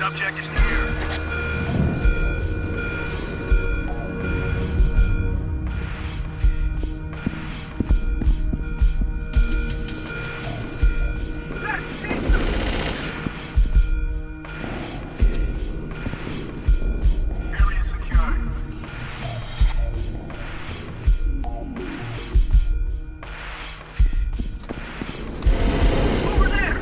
subject is near. Let's chase him! Area secured. Over there!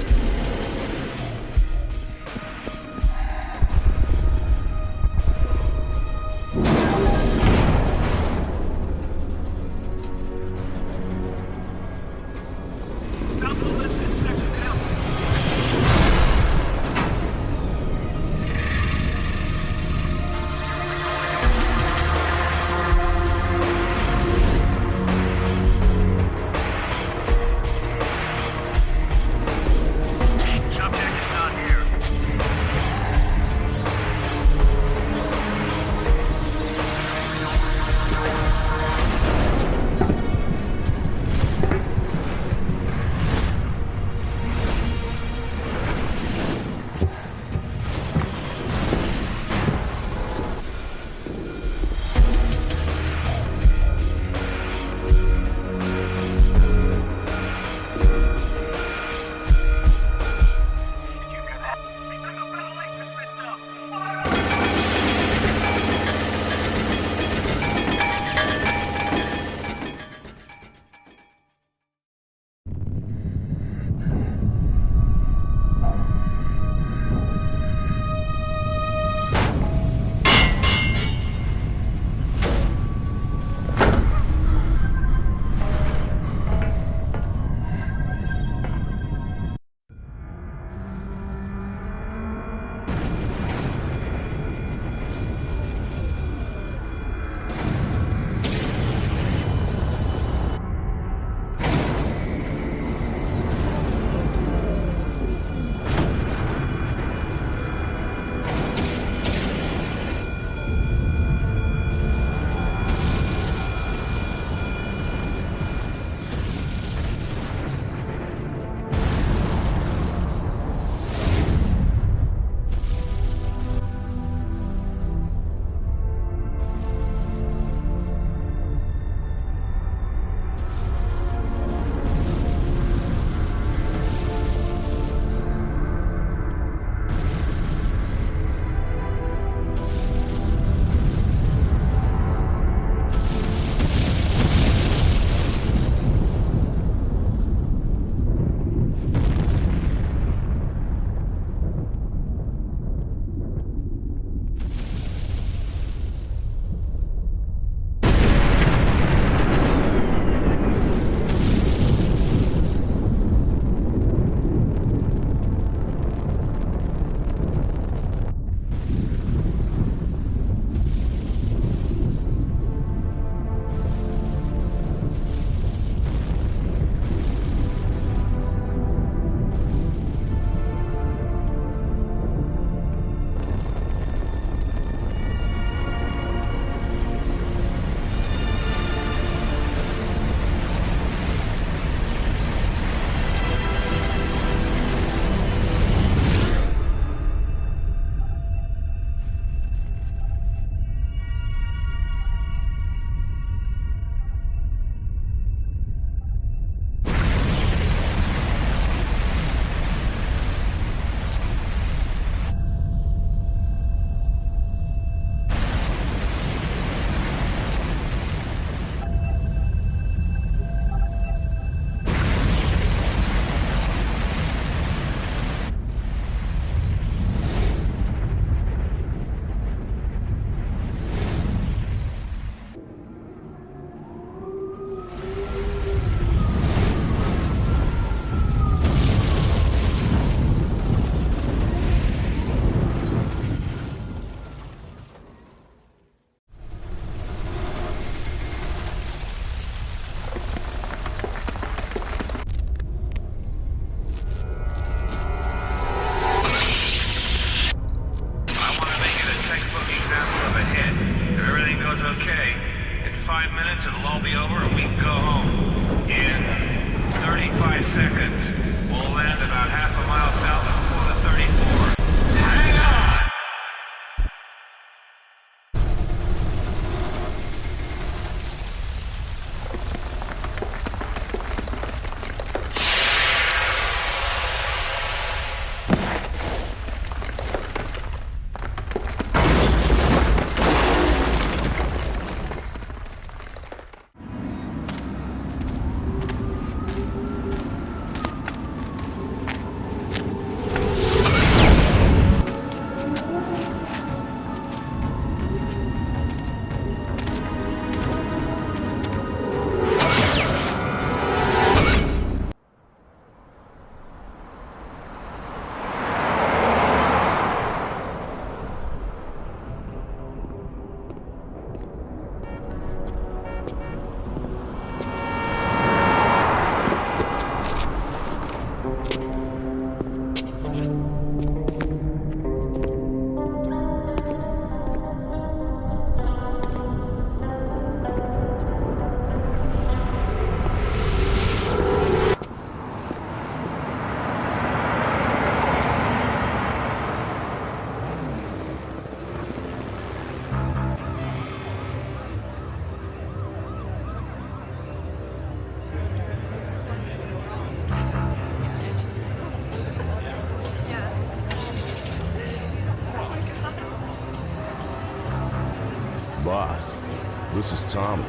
This is Tommy.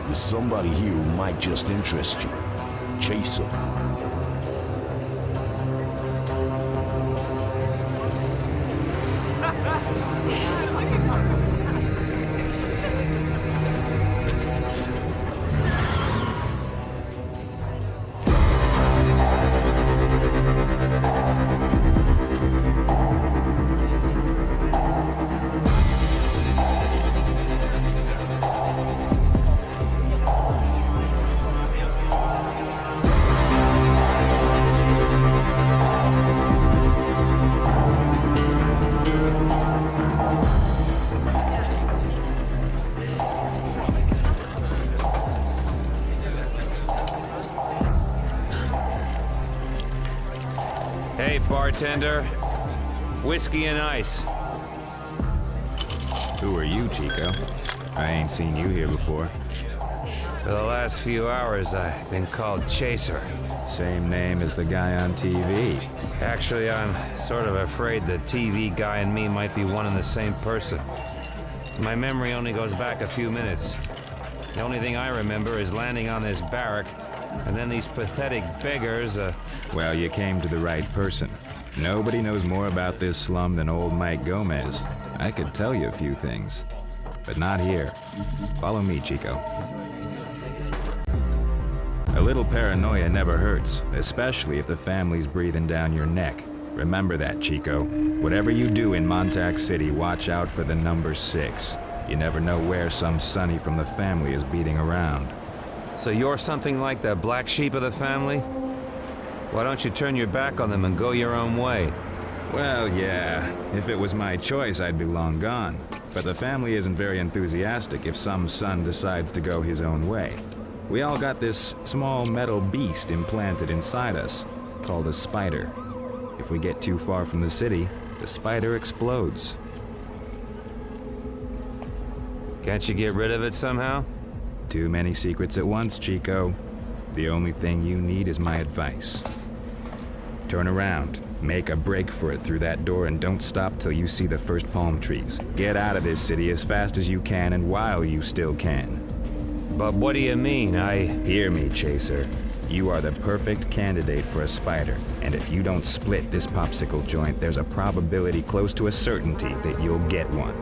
There's somebody here who might just interest you. Chaser. Hey, bartender. Whiskey and ice. Who are you, Chico? I ain't seen you here before. For the last few hours, I've been called Chaser. Same name as the guy on TV. Actually, I'm sort of afraid the TV guy and me might be one and the same person. My memory only goes back a few minutes. The only thing I remember is landing on this barrack, and then these pathetic beggars, Well, you came to the right person. Nobody knows more about this slum than old Mike Gomez. I could tell you a few things, but not here. Follow me, Chico. A little paranoia never hurts, especially if the family's breathing down your neck. Remember that, Chico. Whatever you do in Montauk City, watch out for the number 6. You never know where some sonny from the family is beating around. So you're something like the black sheep of the family? Why don't you turn your back on them and go your own way? Well, yeah. If it was my choice, I'd be long gone. But the family isn't very enthusiastic if some son decides to go his own way. We all got this small metal beast implanted inside us, called a spider. If we get too far from the city, the spider explodes. Can't you get rid of it somehow? Too many secrets at once, Chico. The only thing you need is my advice. Turn around, make a break for it through that door, and don't stop till you see the first palm trees. Get out of this city as fast as you can and while you still can. But what do you mean? Hear me, Chaser. You are the perfect candidate for a spider, and if you don't split this popsicle joint, there's a probability close to a certainty that you'll get one.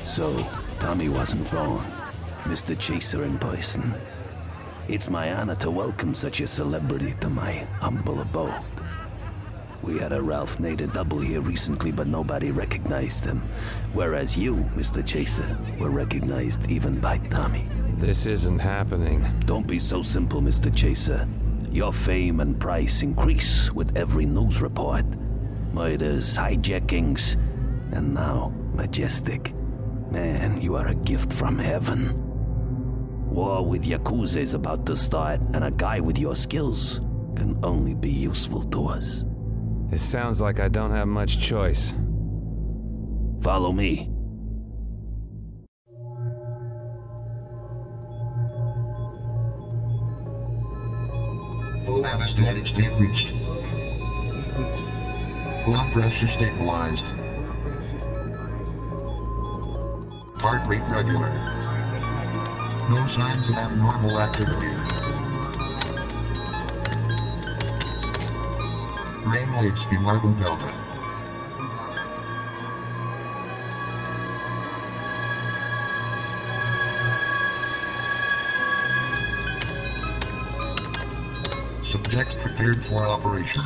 So, Tommy wasn't wrong. Mr. Chaser in person. It's my honor to welcome such a celebrity to my humble abode. We had a Ralph Nader double here recently, but nobody recognized him. Whereas you, Mr. Chaser, were recognized even by Tommy. This isn't happening. Don't be so simple, Mr. Chaser. Your fame and price increase with every news report. Murders, hijackings, and now Majestic. Man, you are a gift from heaven. War with Yakuza is about to start, and a guy with your skills can only be useful to us. It sounds like I don't have much choice. Follow me. Full anesthetic state reached. Blood pressure stabilized. Heart rate regular. No signs of abnormal activity. Brain waves in level delta. Subject prepared for operation.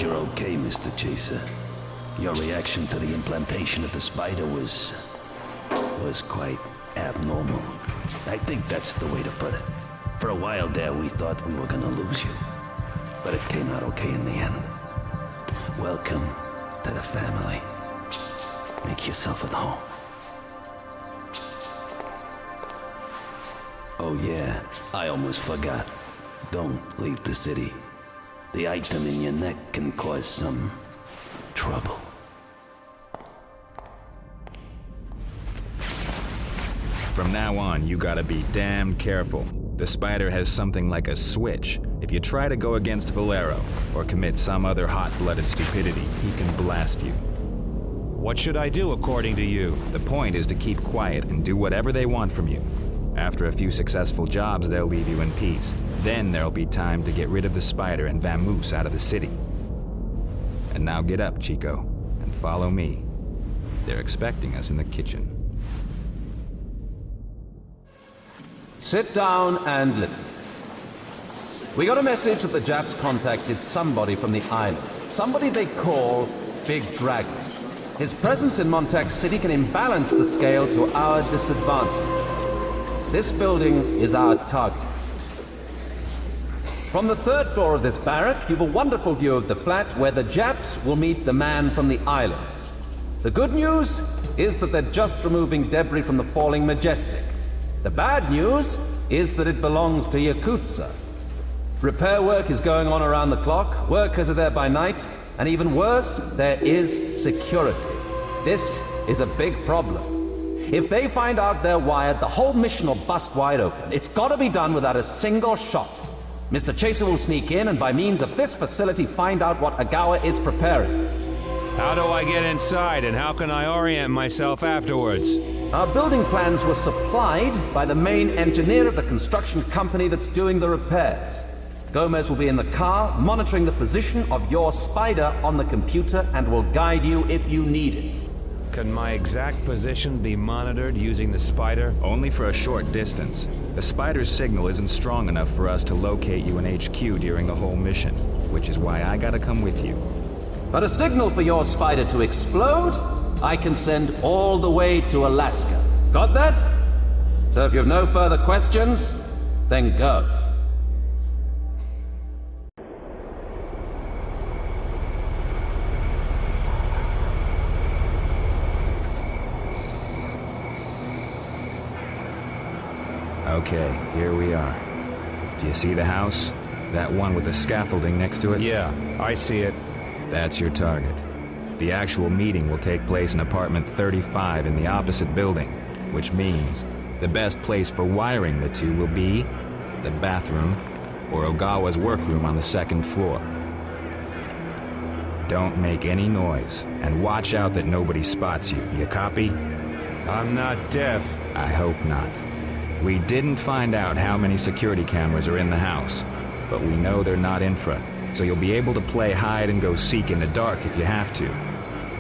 you're okay, Mr. Chaser. Your reaction to the implantation of the spider was quite abnormal. I think that's the way to put it. For a while there, we thought we were gonna lose you. But it came out okay in the end. Welcome to the family. Make yourself at home. Oh yeah, I almost forgot. Don't leave the city. The item in your neck can cause some trouble. From now on, you gotta be damn careful. The spider has something like a switch. If you try to go against Valero, or commit some other hot-blooded stupidity, he can blast you. What should I do according to you? The point is to keep quiet and do whatever they want from you. After a few successful jobs, they'll leave you in peace. Then there'll be time to get rid of the spider and Vamoose out of the city. And now get up, Chico, and follow me. They're expecting us in the kitchen. Sit down and listen. We got a message that the Japs contacted somebody from the islands. Somebody they call Big Dragon. His presence in Montauk City can imbalance the scale to our disadvantage. This building is our target. From the third floor of this barrack, you've a wonderful view of the flat where the Japs will meet the man from the islands. The good news is that they're just removing debris from the falling Majestic. The bad news is that it belongs to Yakuza. Repair work is going on around the clock, workers are there by night, and even worse, there is security. This is a big problem. If they find out they're wired, the whole mission will bust wide open. It's gotta be done without a single shot. Mr. Chaser will sneak in and by means of this facility find out what Agawa is preparing. How do I get inside, and how can I orient myself afterwards? Our building plans were supplied by the main engineer of the construction company that's doing the repairs. Gomez will be in the car, monitoring the position of your spider on the computer and will guide you if you need it. Can my exact position be monitored using the spider? Only for a short distance. The spider's signal isn't strong enough for us to locate you in HQ during the whole mission, which is why I gotta come with you. But a signal for your spider to explode, I can send all the way to Alaska. Got that? So if you have no further questions, then go. Okay, here we are. Do you see the house? That one with the scaffolding next to it? Yeah, I see it. That's your target. The actual meeting will take place in apartment 35 in the opposite building, which means the best place for wiring the two will be the bathroom or Ogawa's workroom on the second floor. Don't make any noise, and watch out that nobody spots you. You copy? I'm not deaf. I hope not. We didn't find out how many security cameras are in the house, but we know they're not infra, so you'll be able to play hide and go seek in the dark if you have to.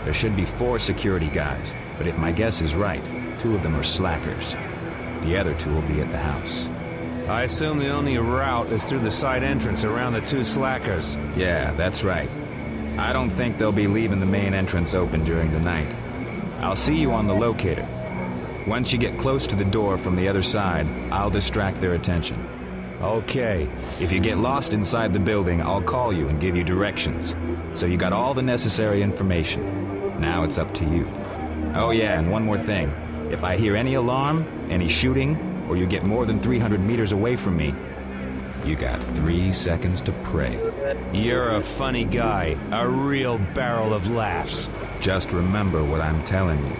There should be 4 security guys, but if my guess is right, 2 of them are slackers. The other 2 will be at the house. I assume the only route is through the side entrance around the 2 slackers. Yeah, that's right. I don't think they'll be leaving the main entrance open during the night. I'll see you on the locator. Once you get close to the door from the other side, I'll distract their attention. Okay. If you get lost inside the building, I'll call you and give you directions. So you got all the necessary information. Now it's up to you. Oh yeah, and one more thing. If I hear any alarm, any shooting, or you get more than 300 meters away from me, you got 3 seconds to pray. You're a funny guy. A real barrel of laughs. Just remember what I'm telling you.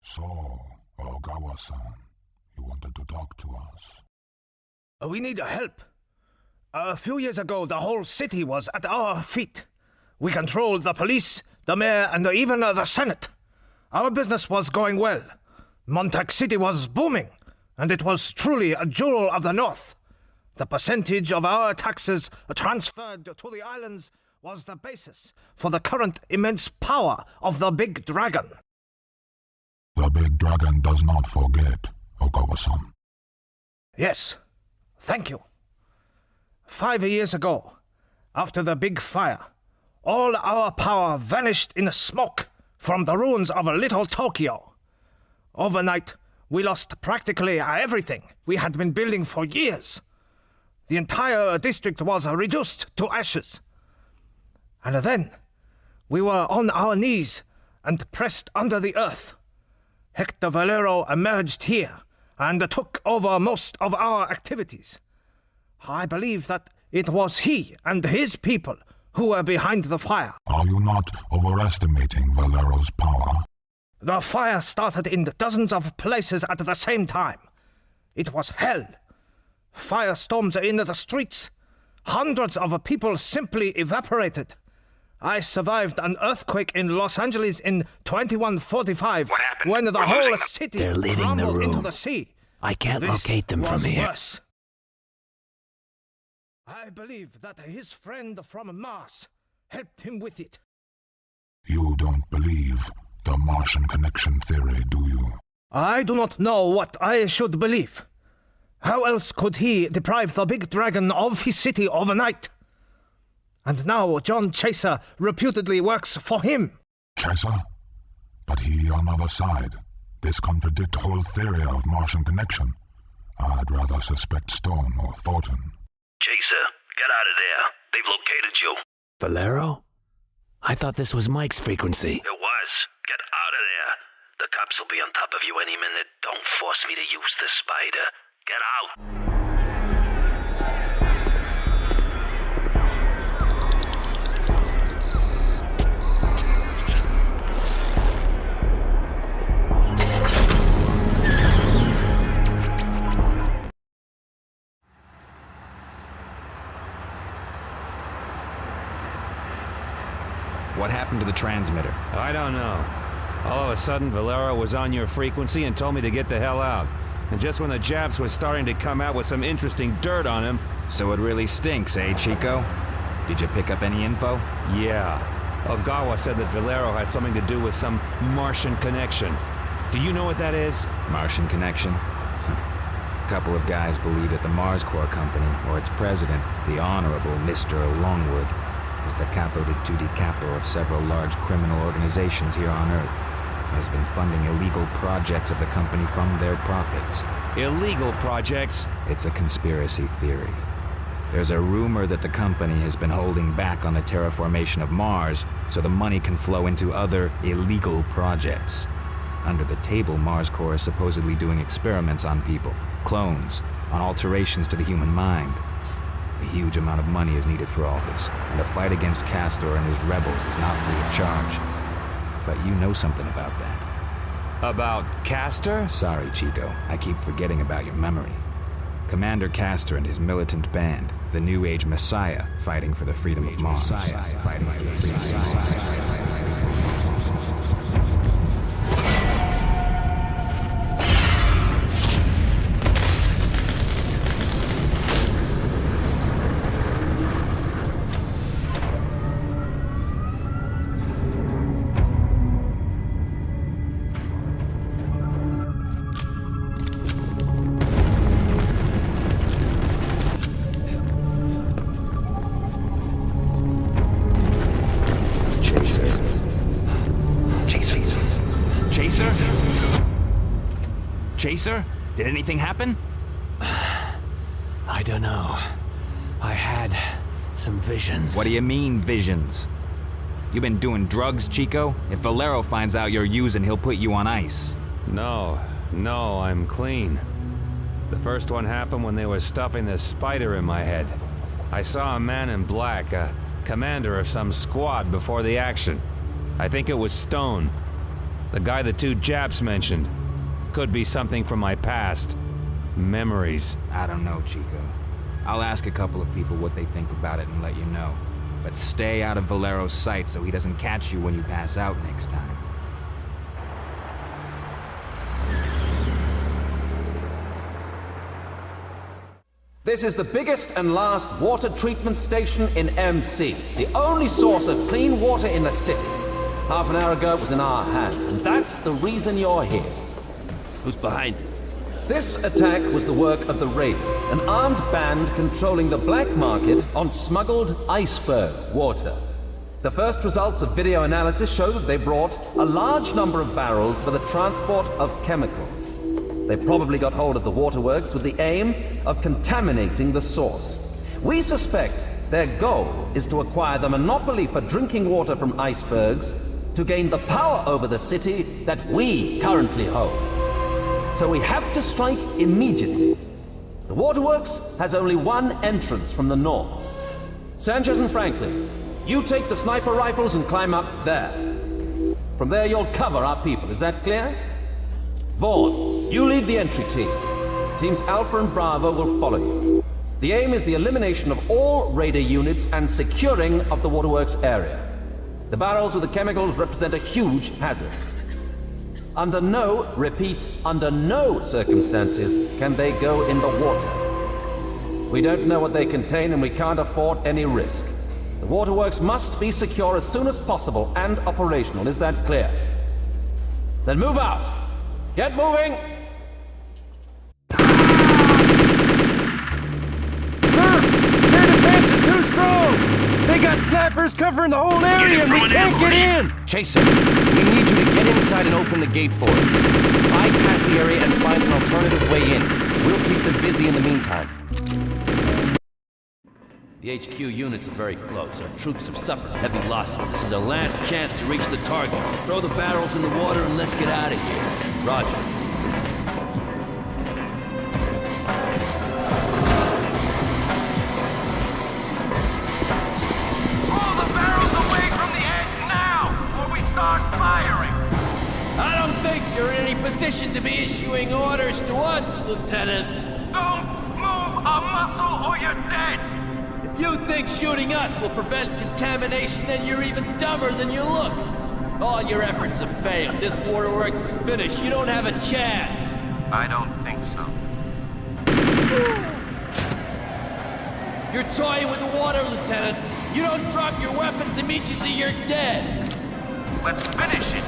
So, Ogawa-san, you wanted to talk to us. We need your help. A few years ago, the whole city was at our feet. We controlled the police, the mayor, and even the Senate. Our business was going well. Montauk City was booming, and it was truly a jewel of the North. The percentage of our taxes transferred to the islands was the basis for the current immense power of the Big Dragon. The Big Dragon does not forget, Ogawa-san. Yes, thank you. 5 years ago, after the big fire, all our power vanished in smoke from the ruins of Little Tokyo. Overnight, we lost practically everything we had been building for years. The entire district was reduced to ashes. And then, we were on our knees and pressed under the earth. Hector Valero emerged here and took over most of our activities. I believe that it was he and his people who were behind the fire. Are you not overestimating Valero's power? The fire started in dozens of places at the same time. It was hell. Firestorms in the streets. Hundreds of people simply evaporated. I survived an earthquake in Los Angeles in 2145. What happened? When the We're whole losing them. city They're leaving the crumbled into room. the sea. I can't This locate them from was here. worse. I believe that his friend from Mars helped him with it. You don't believe the Martian connection theory, do you? I do not know what I should believe. How else could he deprive the Big Dragon of his city overnight? And now John Chaser reputedly works for him. Chaser? But he on other side. This contradict whole theory of Martian connection. I'd rather suspect Stone or Thornton. Chaser, get out of there. They've located you. Valero? I thought this was Mike's frequency. It was. Get out of there. The cops will be on top of you any minute. Don't force me to use the spider. Get out. What happened to the transmitter? I don't know. All of a sudden, Valero was on your frequency and told me to get the hell out. And just when the Japs was starting to come out with some interesting dirt on him... So it really stinks, eh, Chico? Did you pick up any info? Yeah. Ogawa said that Valero had something to do with some Martian connection. Do you know what that is? Martian connection? A couple of guys believe that the Mars Corps Company, or its president, the Honorable Mr. Longwood, is the capo de tutti capo of several large criminal organizations here on Earth, and has been funding illegal projects of the company from their profits. Illegal projects? It's a conspiracy theory. There's a rumor that the company has been holding back on the terraformation of Mars so the money can flow into other illegal projects. Under the table, Mars Corps is supposedly doing experiments on people, clones, on alterations to the human mind. A huge amount of money is needed for all this, and the fight against Castor and his rebels is not free of charge. But you know something about that. About Castor? Sorry, Chico. I keep forgetting about your memory. Commander Castor and his militant band, the New Age Messiah, fighting for the freedom of Mars. Fighting for the freedom of Mars. Chaser? Did anything happen? I don't know. I had some visions. What do you mean, visions? You been doing drugs, Chico? If Valero finds out you're using, he'll put you on ice. No, I'm clean. The first one happened when they were stuffing the spider in my head. I saw a man in black, a commander of some squad before the action. I think it was Stone. The guy the two Japs mentioned. Could be something from my past. Memories. I don't know, Chico. I'll ask a couple of people what they think about it and let you know. But stay out of Valero's sight so he doesn't catch you when you pass out next time. This is the biggest and last water treatment station in MC, the only source of clean water in the city. Half an hour ago, it was in our hands, and that's the reason you're here. Who's behind it? This attack was the work of the Raiders, an armed band controlling the black market on smuggled iceberg water. The first results of video analysis show that they brought a large number of barrels for the transport of chemicals. They probably got hold of the waterworks with the aim of contaminating the source. We suspect their goal is to acquire the monopoly for drinking water from icebergs to gain the power over the city that we currently hold. So we have to strike immediately. The waterworks has only one entrance from the north. Sanchez and Franklin, you take the sniper rifles and climb up there. From there you'll cover our people, is that clear? Vaughn, you lead the entry team. Teams Alpha and Bravo will follow you. The aim is the elimination of all Raider units and securing of the waterworks area. The barrels with the chemicals represent a huge hazard. Under no, repeat, under no circumstances can they go in the water. We don't know what they contain and we can't afford any risk. The waterworks must be secure as soon as possible and operational, is that clear? Then move out! Get moving! Sir! Their defense is too strong! They got snipers covering the whole area and we can't get in! Chaser, we need you to get inside and open the gate for us. Bypass the area and find an alternative way in. We'll keep them busy in the meantime. The HQ units are very close. Our troops have suffered heavy losses. This is our last chance to reach the target. Throw the barrels in the water and let's get out of here. Roger. Pull the barrels away from the edge now, or we start firing! I don't think you're in any position to be issuing orders to us, Lieutenant. Don't move a muscle or you're dead! If you think shooting us will prevent contamination, then you're even dumber than you look. All your efforts have failed. This waterworks is finished. You don't have a chance. I don't think so. You're toying with the water, Lieutenant. You don't drop your weapons immediately, you're dead. Let's finish it!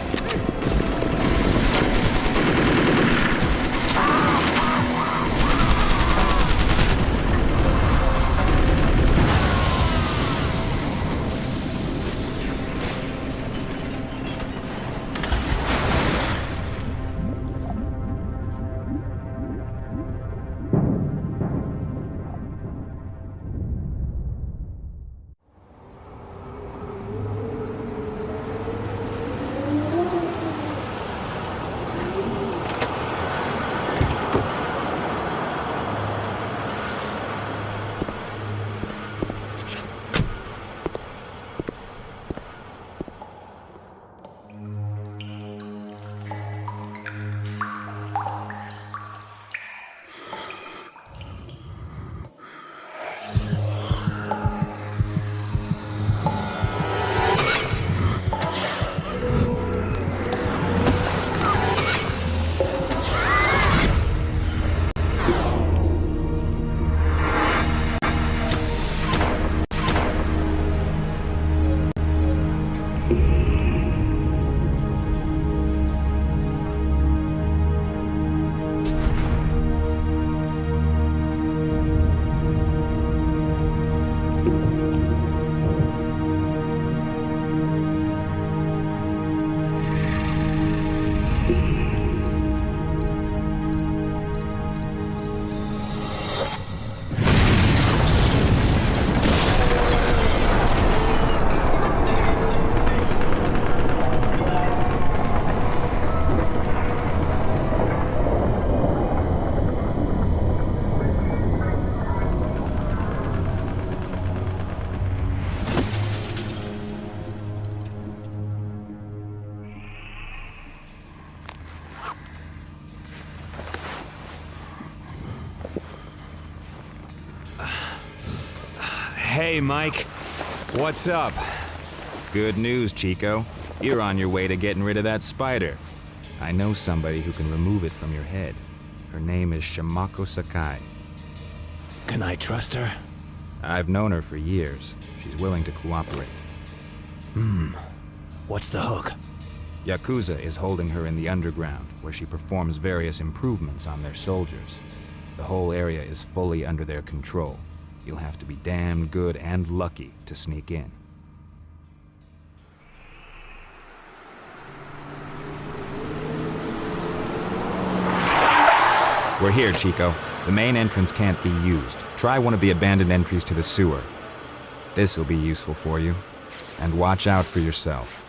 Hey, Mike. What's up? Good news, Chico. You're on your way to getting rid of that spider. I know somebody who can remove it from your head. Her name is Shimako Sakai. Can I trust her? I've known her for years. She's willing to cooperate. What's the hook? Yakuza is holding her in the underground, where she performs various improvements on their soldiers. The whole area is fully under their control. You'll have to be damn good and lucky to sneak in. We're here, Chico. The main entrance can't be used. Try one of the abandoned entries to the sewer. This'll be useful for you. And watch out for yourself.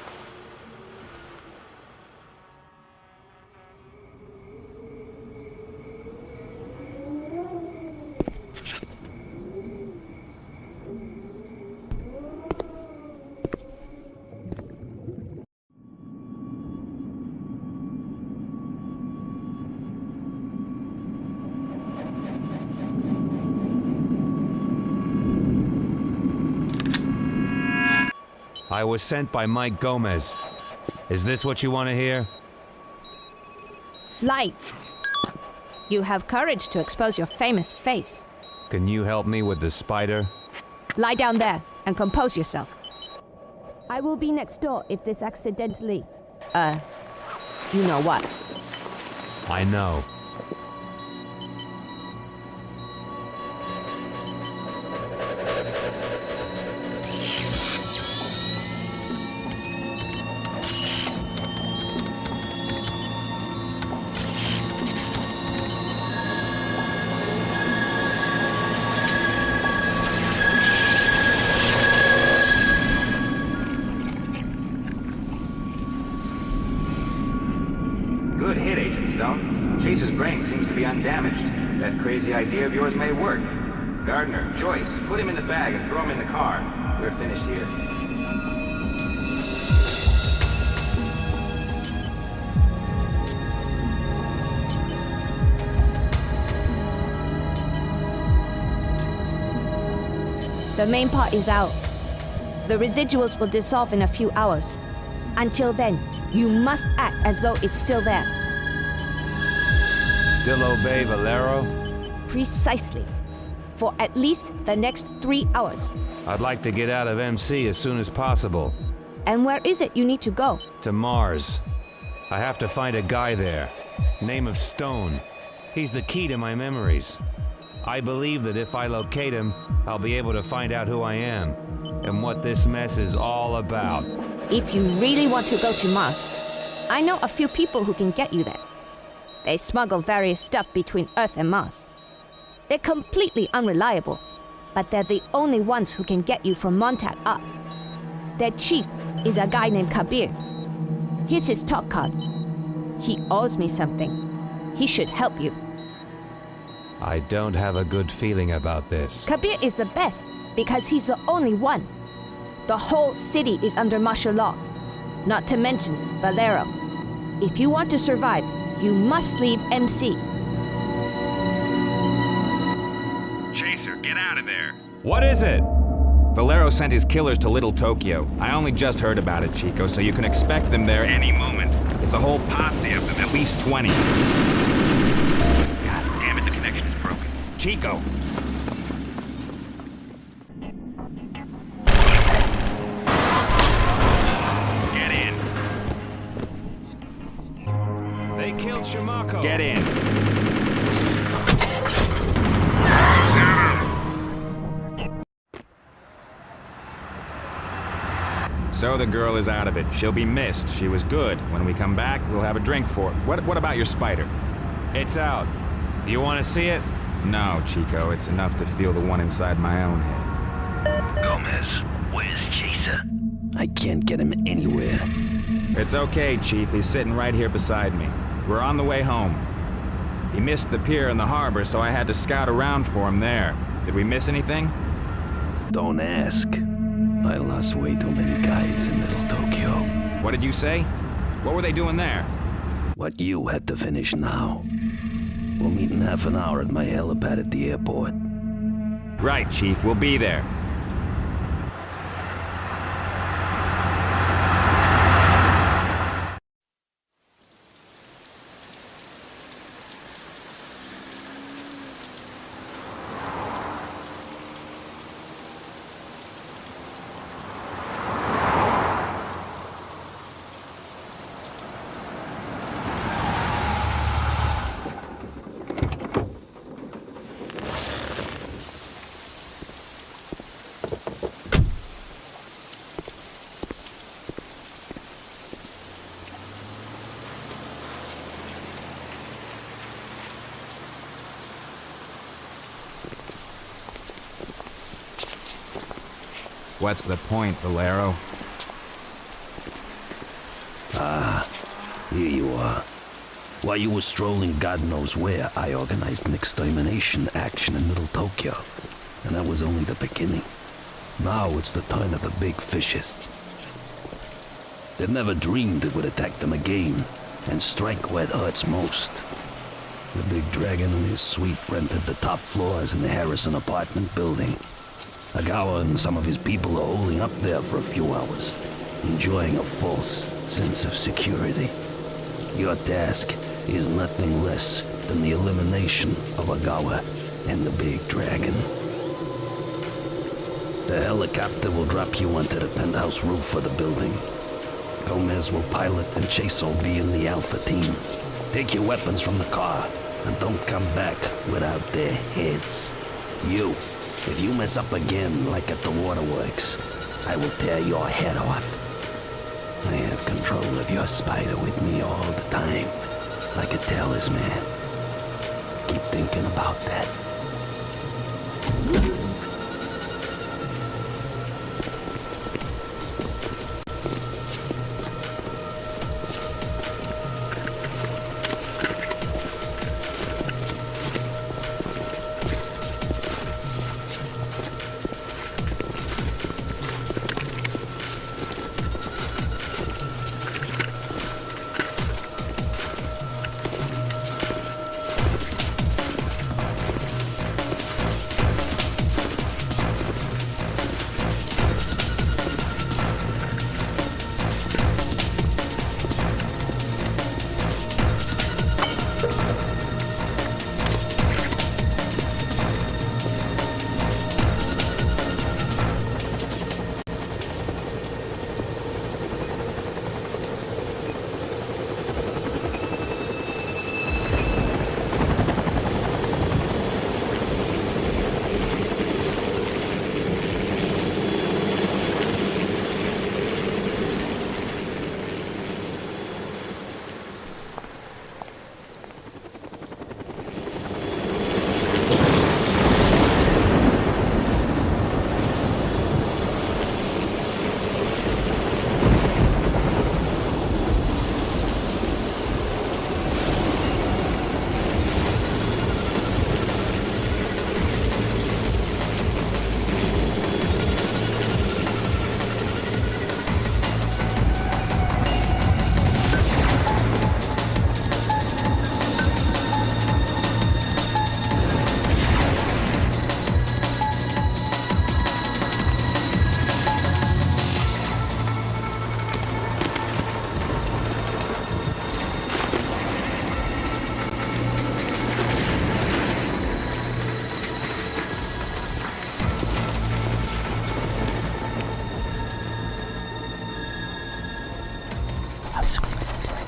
I was sent by Mike Gomez. Is this what you want to hear? Light. You have courage to expose your famous face. Can you help me with the spider? Lie down there and compose yourself. I will be next door if this accidentally... you know what? I know. Good hit, Agent Stone. Chase's brain seems to be undamaged. That crazy idea of yours may work. Gardner, Joyce, put him in the bag and throw him in the car. We're finished here. The main part is out. The residuals will dissolve in a few hours. Until then, you must act as though it's still there. Still obey Valero? Precisely. For at least the next 3 hours. I'd like to get out of MC as soon as possible. And where is it you need to go? To Mars. I have to find a guy there. Name of Stone. He's the key to my memories. I believe that if I locate him, I'll be able to find out who I am and what this mess is all about. If you really want to go to Mars, I know a few people who can get you there. They smuggle various stuff between Earth and Mars. They're completely unreliable, but they're the only ones who can get you from Montauk up. Their chief is a guy named Kabir. Here's his talk card. He owes me something. He should help you. I don't have a good feeling about this. Kabir is the best because he's the only one. The whole city is under martial law. Not to mention Valero. If you want to survive, you must leave MC. Chaser, get out of there. What is it? Valero sent his killers to Little Tokyo. I only just heard about it, Chico, so you can expect them there any moment. It's a whole posse of them, at least 20. God damn it, the connection's broken. Chico! Get in. They killed Shimako. Get in. So the girl is out of it. She'll be missed. She was good. When we come back, we'll have a drink for her. What about your spider? It's out. You want to see it? No, Chico. It's enough to feel the one inside my own head. Gomez, where's Chaser? I can't get him anywhere. It's okay, Chief. He's sitting right here beside me. We're on the way home. He missed the pier and the harbor, so I had to scout around for him there. Did we miss anything? Don't ask. I lost way too many guys in Little Tokyo. What did you say? What were they doing there? What you had to finish now. We'll meet in half an hour at my helipad at the airport. Right, Chief. We'll be there. What's the point, Valero? Here you are. While you were strolling God knows where, I organized an extermination action in Little Tokyo. And that was only the beginning. Now it's the turn of the big fishes. They never dreamed it would attack them again, and strike where it hurts most. The big dragon and his suite rented the top floors in the Harrison apartment building. Agawa and some of his people are holding up there for a few hours, enjoying a false sense of security. Your task is nothing less than the elimination of Agawa and the big dragon. The helicopter will drop you onto the penthouse roof of the building. Gomez will pilot and Chase will be in the Alpha team. Take your weapons from the car and don't come back without their heads. You, if you mess up again like at the waterworks, I will tear your head off. I have control of your spider with me all the time, like a talisman. Keep thinking about that.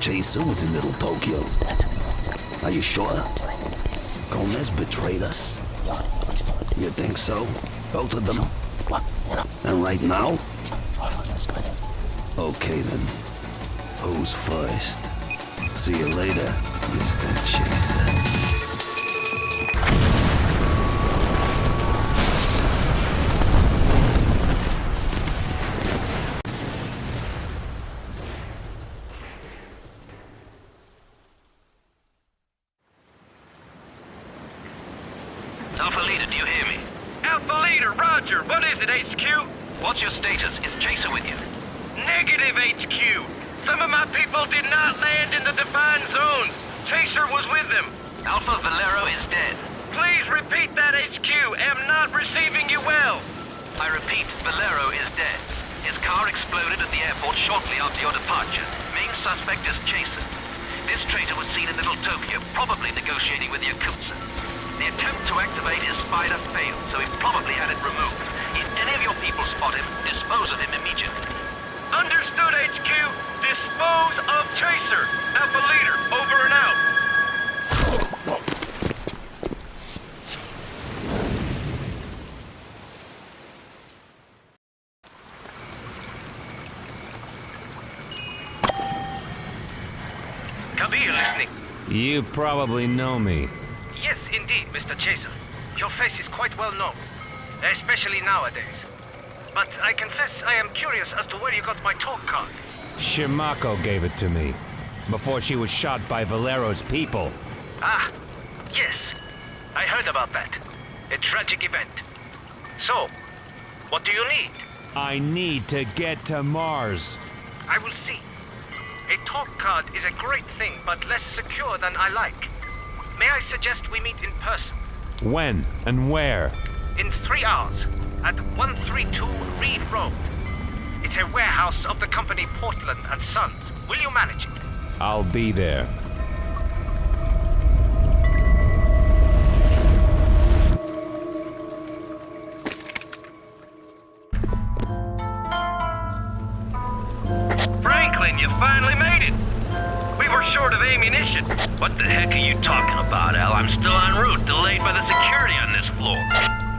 Chaser was in Little Tokyo. Are you sure? Gomez betrayed us. You think so? Both of them? And right now? Okay then. Who's first? See you later, Mr. Chaser. Alpha Leader, do you hear me? Alpha Leader, Roger. What is it, HQ? What's your status? Is Chaser with you? Negative, HQ. Some of my people did not land in the defined zones. Chaser was with them. Alpha Valero is dead. Please repeat that, HQ. Am not receiving you well. I repeat, Valero is dead. His car exploded at the airport shortly after your departure. Main suspect is Chaser. This traitor was seen in Little Tokyo, probably negotiating with the Yakuza. The attempt to activate his spider failed, so he probably had it removed. If any of your people spot him, dispose of him immediately. Understood, HQ. Dispose of Chaser. Alpha Leader, over and out. Kabir listening. You probably know me. Yes, indeed, Mr. Chaser. Your face is quite well known, especially nowadays. but I confess I am curious as to where you got my talk card. Shimako gave it to me before she was shot by Valero's people. Ah, yes. I heard about that. A tragic event. So, what do you need? I need to get to Mars. I will see. A talk card is a great thing, but less secure than I like. May I suggest we meet in person? When and where? In 3 hours, at 132 Reed Road. It's a warehouse of the company Portland and Sons. Will you manage it? I'll be there. Franklin, you finally made it. We were short of ammunition. What the heck are you talking about, Al? I'm still en route, delayed by the security on this floor.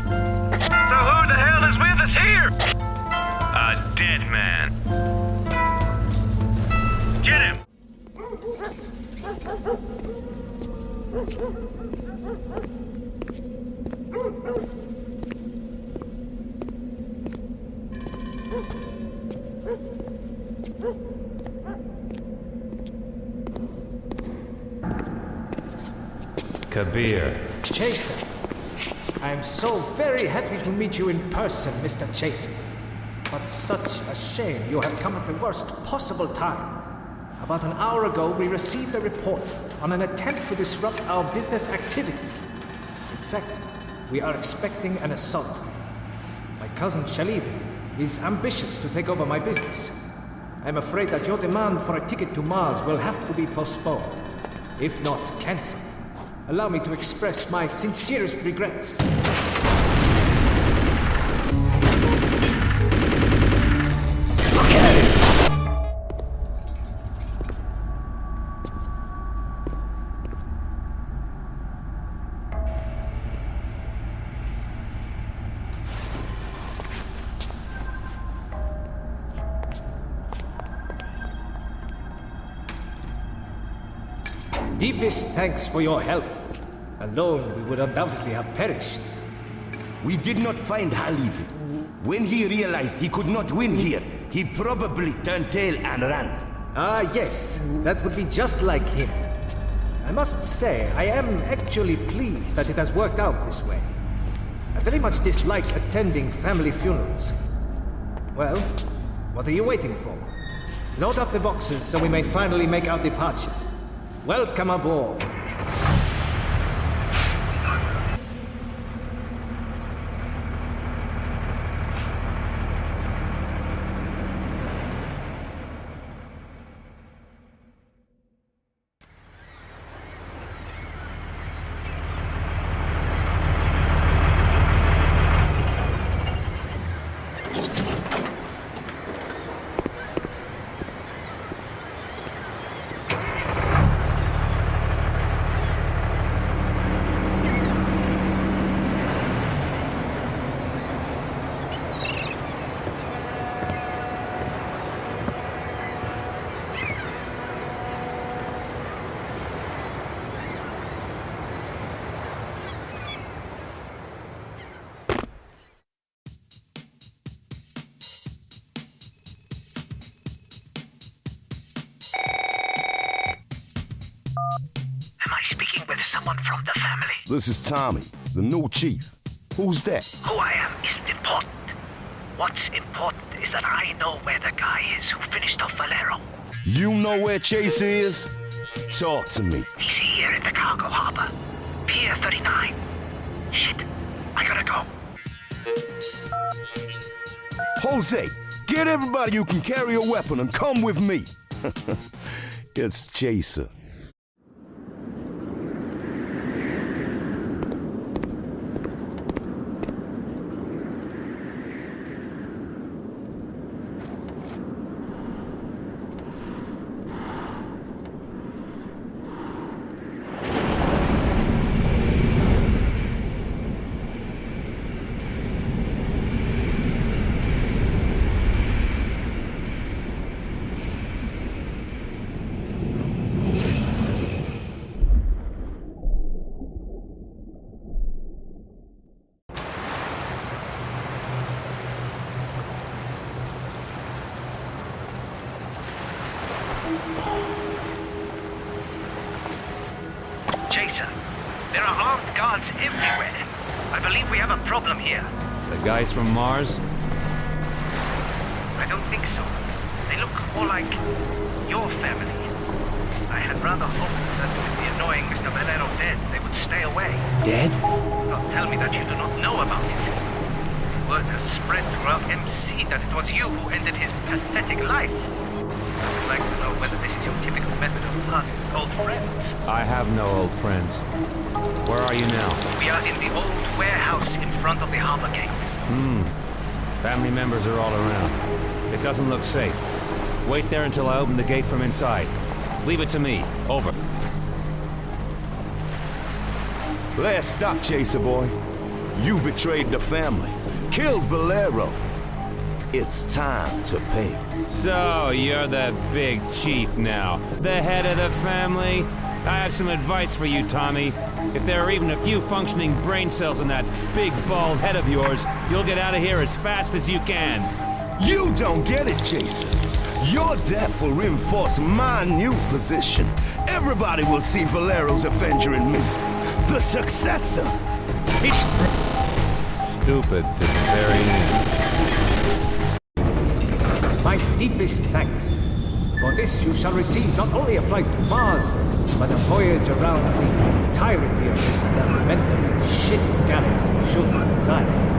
So who the hell is with us here? A dead man. Get him! Kabir. Chaser, I am so very happy to meet you in person, Mr. Chaser. But such a shame you have come at the worst possible time. About an hour ago, we received a report on an attempt to disrupt our business activities. In fact, we are expecting an assault. My cousin Shalid is ambitious to take over my business. I am afraid that your demand for a ticket to Mars will have to be postponed, if not cancelled. Allow me to express my sincerest regrets. Deepest thanks for your help. Alone, we would undoubtedly have perished. We did not find Khalid. When he realized he could not win here, he probably turned tail and ran. Ah, yes. That would be just like him. I must say, I am actually pleased that it has worked out this way. I very much dislike attending family funerals. Well, what are you waiting for? Load up the boxes so we may finally make our departure. Welcome aboard. Speaking with someone from the family. This is Tommy, the new chief. Who's that? Who I am isn't important. What's important is that I know where the guy is who finished off Valero. You know where Chase is? Talk to me. He's here in the cargo harbor. Pier 39. Shit, I gotta go. Jose, get everybody who can carry a weapon and come with me. It's Chaser. Chaser, there are armed guards everywhere. I believe we have a problem here. The guys from Mars? I don't think so. They look more like your family. I had rather hoped that with the annoying Mr. Valero dead, they would stay away. Dead? Don't tell me that you do not know about it. Word has spread throughout MC that it was you who ended his pathetic life. I would like to know whether this is your typical method of parting with old friends. I have no old friends. Where are you now? We are in the old warehouse in front of the harbor gate. Family members are all around. It doesn't look safe. Wait there until I open the gate from inside. Leave it to me. Over. Last stop, Chaser boy. You betrayed the family. Killed Valero. It's time to pay. So, you're the big chief now. The head of the family? I have some advice for you, Tommy. If there are even a few functioning brain cells in that big bald head of yours, you'll get out of here as fast as you can. You don't get it, Chaser. Your death will reinforce my new position. Everybody will see Valero's Avenger in me. The successor. Stupid to the very end. My deepest thanks. For this you shall receive not only a flight to Mars, but a voyage around the entirety of this lamentably shitty galaxy should you desire it.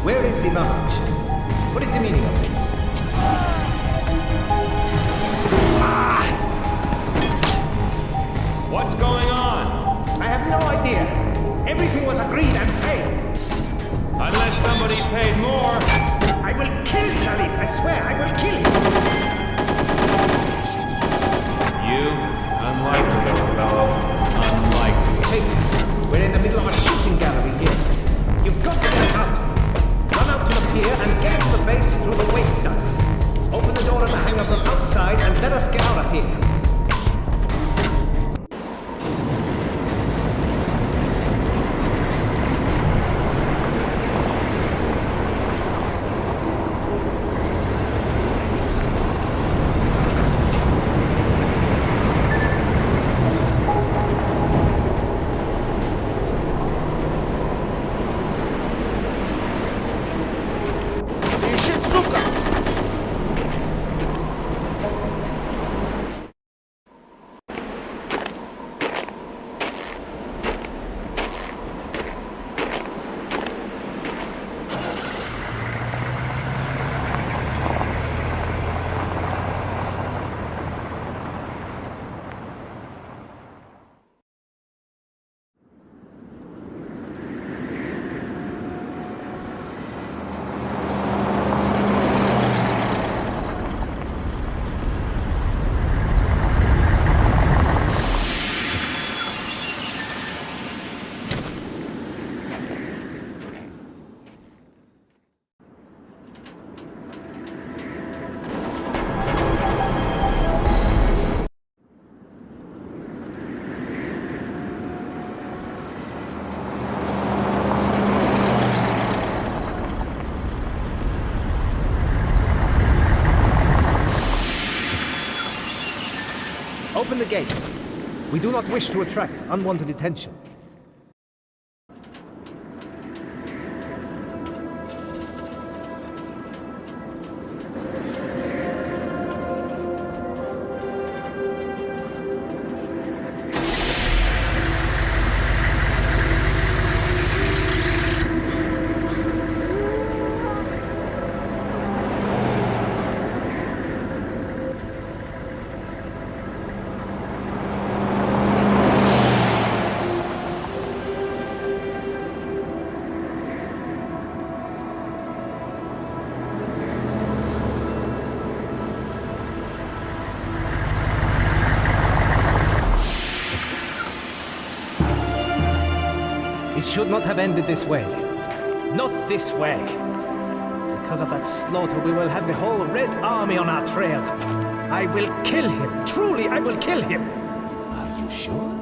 Where is the knowledge? What is the meaning of this? What's going on? I have no idea. Everything was agreed and paid. Unless somebody paid more. I will kill Salim. I swear, I will kill him. You? Unlikely, little fellow. Unlikely. Jason, we're in the middle of a shooting gallery here. You've got to get us out. Run out to the pier and get into the base through the waste ducts. Open the door at the hangar from outside and let us get out of here. Open the gate. We do not wish to attract unwanted attention. It should not have ended this way. Not this way. Because of that slaughter, we will have the whole Red Army on our trail. I will kill him. Truly, I will kill him. Are you sure?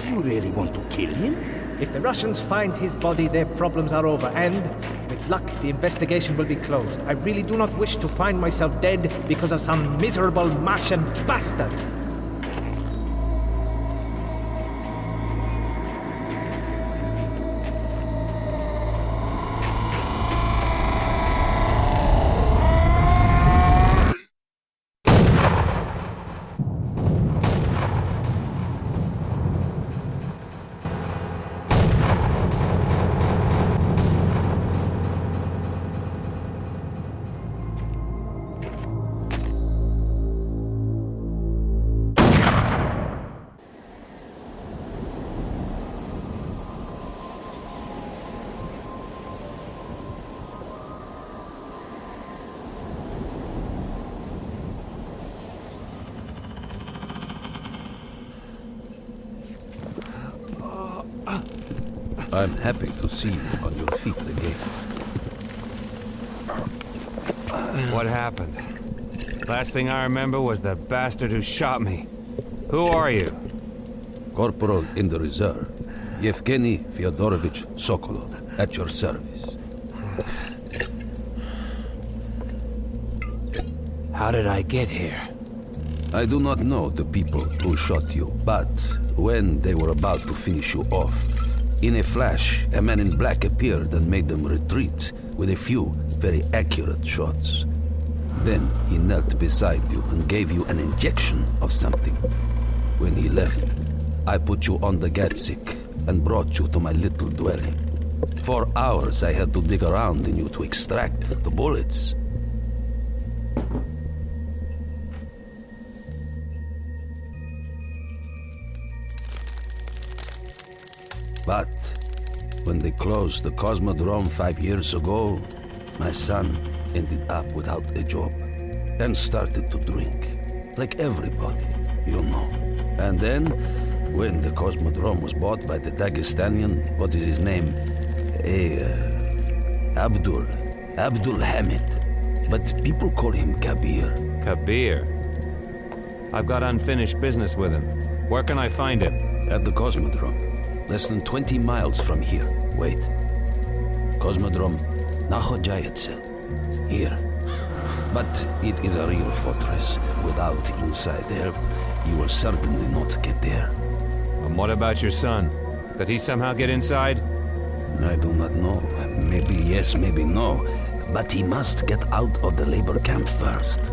Do you really want to kill him? If the Russians find his body, their problems are over, and with luck, the investigation will be closed. I really do not wish to find myself dead because of some miserable Martian bastard. I'm happy to see you on your feet again. What happened? Last thing I remember was the bastard who shot me. Who are you? Corporal in the reserve, Yevgeny Fyodorovich Sokolov, at your service. How did I get here? I do not know the people who shot you, but when they were about to finish you off, in a flash, a man in black appeared and made them retreat with a few very accurate shots. Then he knelt beside you and gave you an injection of something. When he left, I put you on the Gatsik and brought you to my little dwelling. For hours I had to dig around in you to extract the bullets. But when they closed the Cosmodrome 5 years ago, my son ended up without a job and started to drink. Like everybody, you know. And then, when the Cosmodrome was bought by the Dagestanian, what is his name? Abdul Hamid. But people call him Kabir. Kabir? I've got unfinished business with him. Where can I find him? At the Cosmodrome. Less than 20 miles from here. Wait. Cosmodrome Nakhodjayetse. Here. But it is a real fortress. Without inside help, you will certainly not get there. And what about your son? Did he somehow get inside? I do not know. Maybe yes, maybe no. But he must get out of the labor camp first.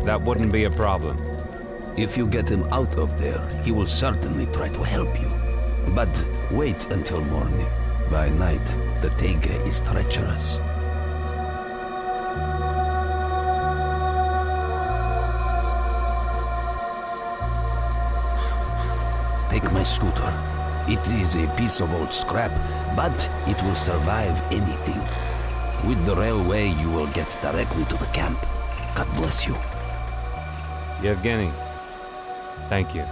That wouldn't be a problem. If you get him out of there, he will certainly try to help you. But wait until morning. By night, the Taiga is treacherous. Take my scooter. It is a piece of old scrap, but it will survive anything. With the railway, you will get directly to the camp. God bless you. Yevgeny, thank you.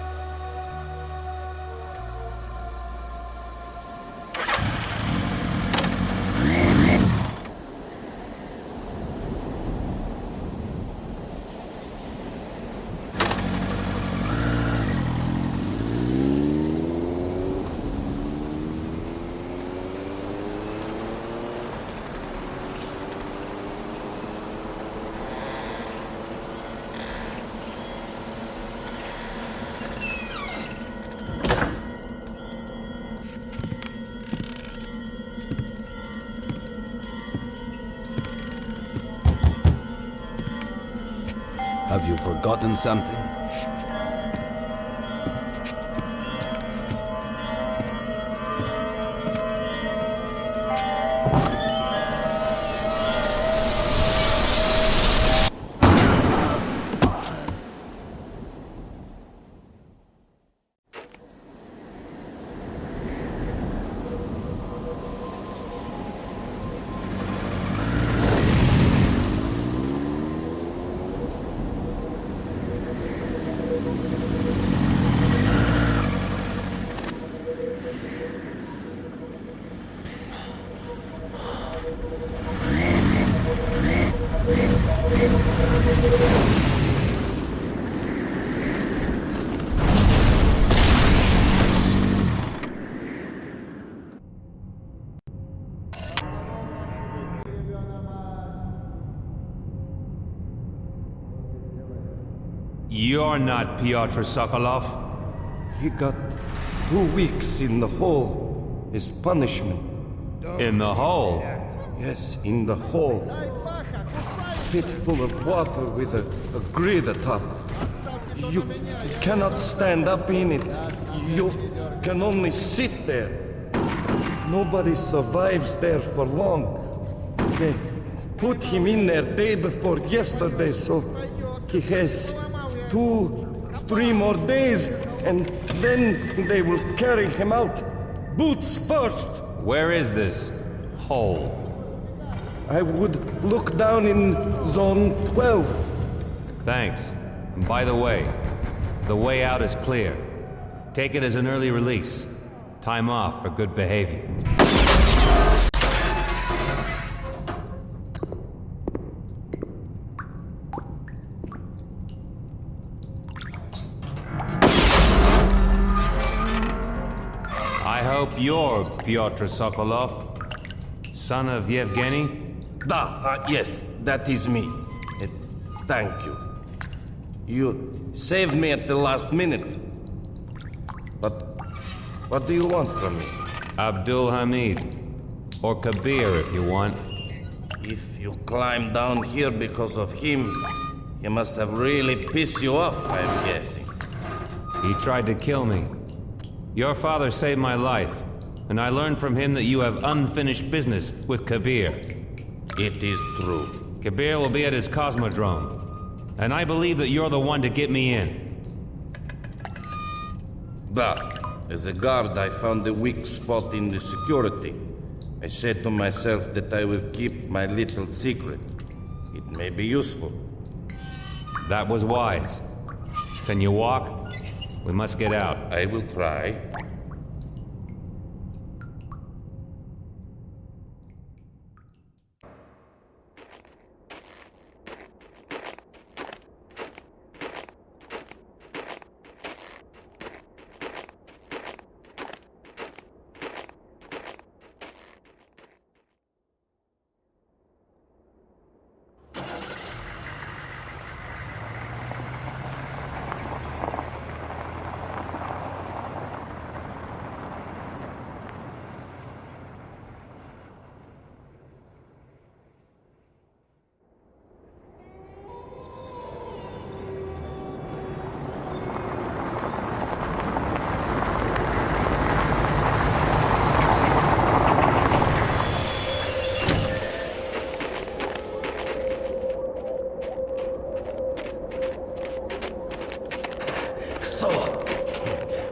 Have you forgotten something? You're not Pyotr Sokolov. He got 2 weeks in the hole. His punishment. In the hole? Yes, in the hole. Pit full of water with a grid atop. You cannot stand up in it. You can only sit there. Nobody survives there for long. They put him in there day before yesterday, so he has 2-3 more days, and then they will carry him out. Boots first! Where is this hole? I would look down in Zone 12. Thanks. And by the way out is clear. Take it as an early release. Time off for good behavior. I hope you're Pyotr Sokolov, son of Yevgeny? Yes, that is me. Thank you. You saved me at the last minute. But what do you want from me? Abdul Hamid. Or Kabir, if you want. If you climb down here because of him, he must have really pissed you off, I'm guessing. He tried to kill me. Your father saved my life, and I learned from him that you have unfinished business with Kabir. It is true. Kabir will be at his Cosmodrome, and I believe that you're the one to get me in. As a guard, I found a weak spot in the security. I said to myself that I will keep my little secret. It may be useful. That was wise. Can you walk? We must get out. I will try.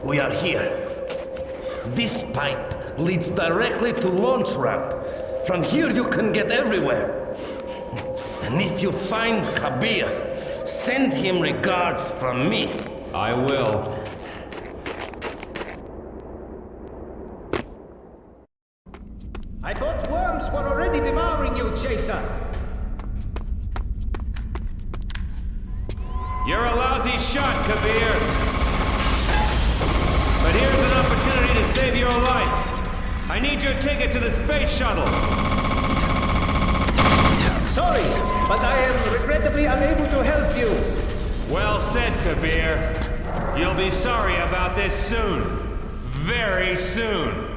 We are here. This pipe leads directly to launch ramp. From here you can get everywhere. And if you find Kabir, send him regards from me. I will. I thought worms were already devouring you, Chaser. You're a lousy shot, Kabir. But here's an opportunity to save your life. I need your ticket to the space shuttle. Sorry, but I am regrettably unable to help you. Well said, Kabir. You'll be sorry about this soon. Very soon.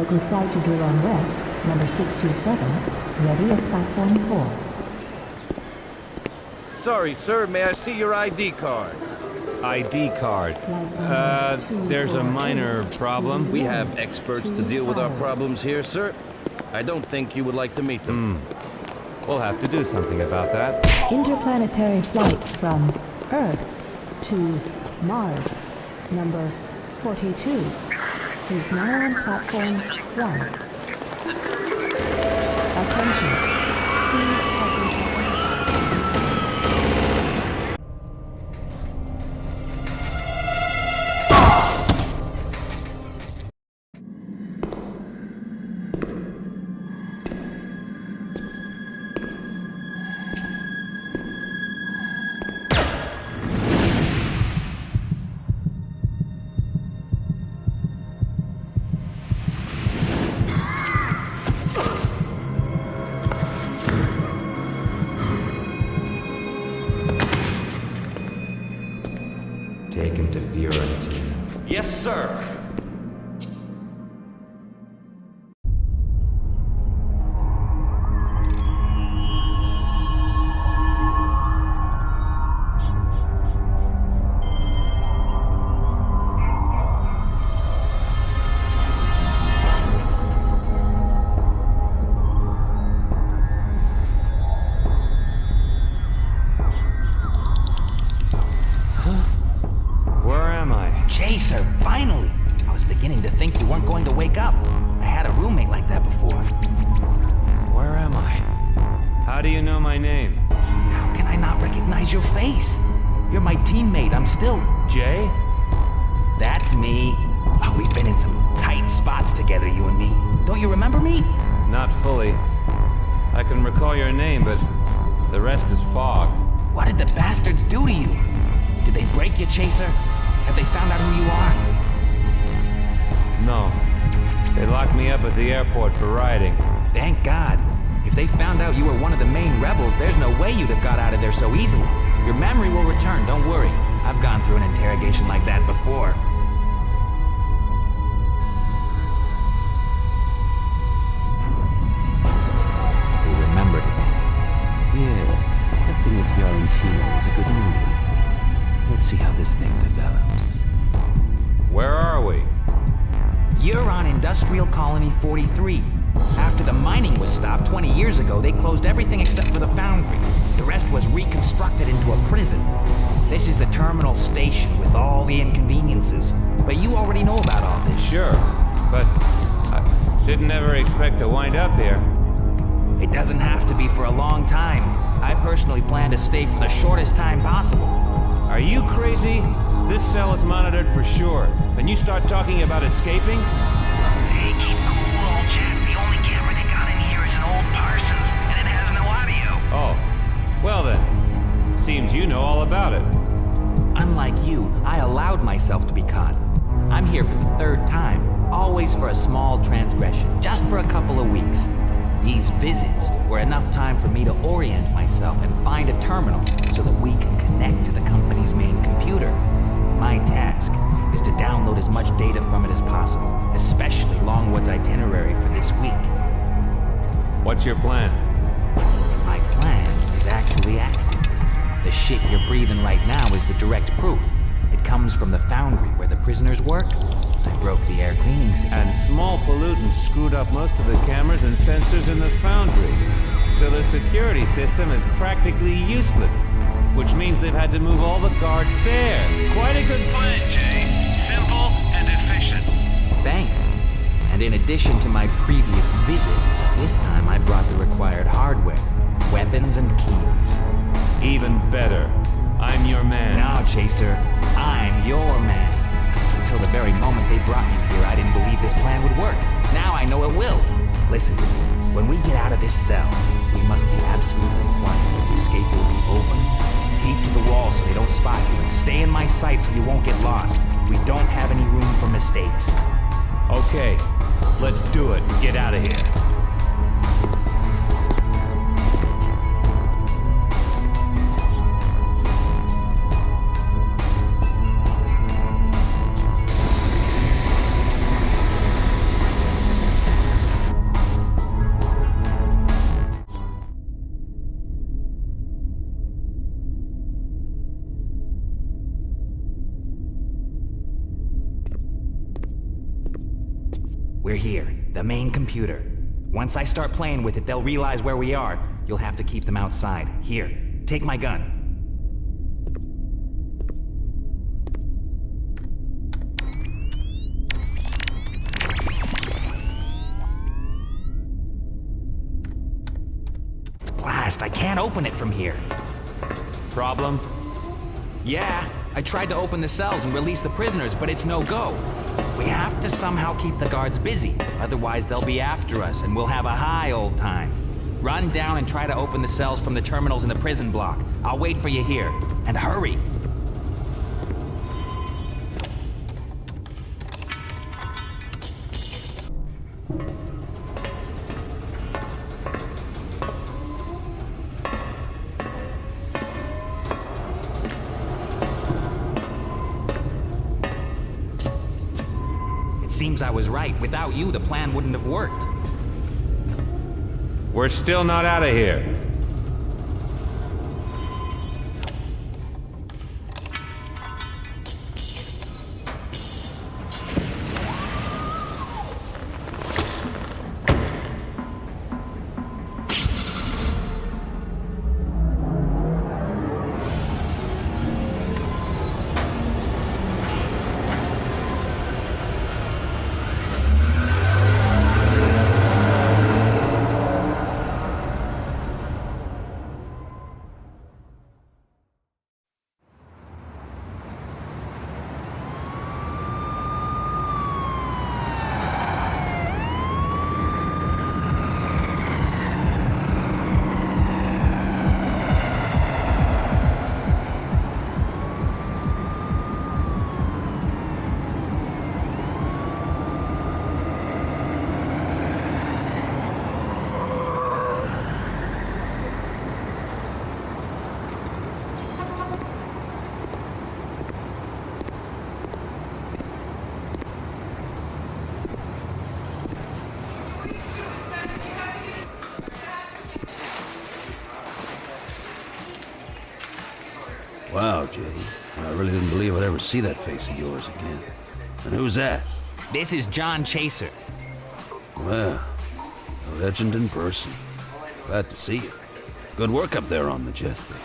local site to drill on west, number 627, Zeddy at platform 4. Sorry, sir, may I see your ID card? ID card. There's a minor problem. We have experts to deal with our problems here, sir. I don't think you would like to meet them. We'll have to do something about that. Interplanetary flight from Earth to Mars, number 42, is now on platform 1. Attention. Please help me Take him to Fiorentina. Yes, sir. Chaser, finally! I was beginning to think you weren't going to wake up. I had a roommate like that before. Where am I? How do you know my name? How can I not recognize your face? You're my teammate, I'm still... Jay? That's me. Oh, we've been in some tight spots together, you and me. Don't you remember me? Not fully. I can recall your name, but the rest is fog. What did the bastards do to you? Did they break you, Chaser? Have they found out who you are? No. They locked me up at the airport for riding. Thank God. If they found out you were one of the main rebels, there's no way you'd have got out of there so easily. Your memory will return, don't worry. I've gone through an interrogation like that before. They remembered it. Yeah, something with Fiorentina is a good movie. Let's see how this thing develops. Where are we? You're on Industrial Colony 43. After the mining was stopped 20 years ago, they closed everything except for the foundry. The rest was reconstructed into a prison. This is the terminal station with all the inconveniences. But you already know about all this. Sure, but I didn't ever expect to wind up here. It doesn't have to be for a long time. I personally plan to stay for the shortest time possible. Are you crazy? This cell is monitored for sure. Then you start talking about escaping? Hey, keep cool, old chap. The only camera they got in here is an old Parsons, and it has no audio. Oh, well then. Seems you know all about it. Unlike you, I allowed myself to be caught. I'm here for the third time, always for a small transgression, just for a couple of weeks. These visits were enough time for me to orient myself and find a terminal so that we can connect to the company's main computer. My task is to download as much data from it as possible, especially Longwood's itinerary for this week. What's your plan? My plan is actually active. The shit you're breathing right now is the direct proof. It comes from the foundry where the prisoners work. I broke the air cleaning system. And small pollutants screwed up most of the cameras and sensors in the foundry. So the security system is practically useless. Which means they've had to move all the guards there. Quite a good plan, Jay. Simple and efficient. Thanks. And in addition to my previous visits, this time I brought the required hardware. Weapons and keys. Even better. I'm your man. No, Chaser. I'm your man. Until the very moment they brought you here, I didn't believe this plan would work. Now I know it will. Listen, when we get out of this cell, we must be absolutely quiet or the escape will be over. Keep to the wall so they don't spot you, and stay in my sight so you won't get lost. We don't have any room for mistakes. Okay, let's do it. Get out of here. We're here, the main computer. Once I start playing with it, they'll realize where we are. You'll have to keep them outside. Here, take my gun. Blast, I can't open it from here. Problem? Yeah, I tried to open the cells and release the prisoners, but it's no go. We have to somehow keep the guards busy, otherwise they'll be after us and we'll have a high old time. Run down and try to open the cells from the terminals in the prison block. I'll wait for you here. And hurry! Seems I was right. Without you, the plan wouldn't have worked. We're still not out of here. Wow, Jay. I really didn't believe I'd ever see that face of yours again. And who's that? This is John Chaser. Well, a legend in person. Glad to see you. Good work up there on Majestic.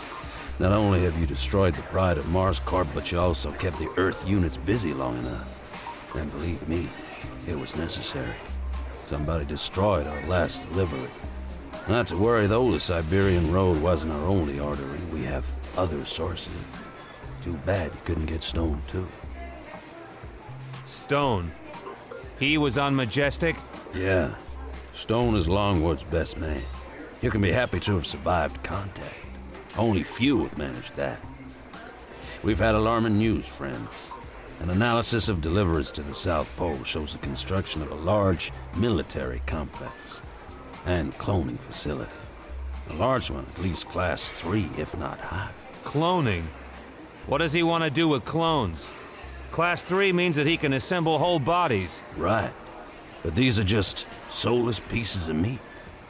Not only have you destroyed the pride of Mars Corp, but you also kept the Earth units busy long enough. And believe me, it was necessary. Somebody destroyed our last delivery. Not to worry though, the Siberian Road wasn't our only artery. We have other sources. Too bad you couldn't get Stone too. Stone? He was on Majestic? Yeah. Stone is Longwood's best man. You can be happy to have survived contact. Only few have managed that. We've had alarming news, friends. An analysis of deliveries to the South Pole shows the construction of a large military complex and cloning facility. A large one, at least class 3, if not higher. Cloning? What does he want to do with clones? Class 3 means that he can assemble whole bodies. Right. But these are just soulless pieces of meat.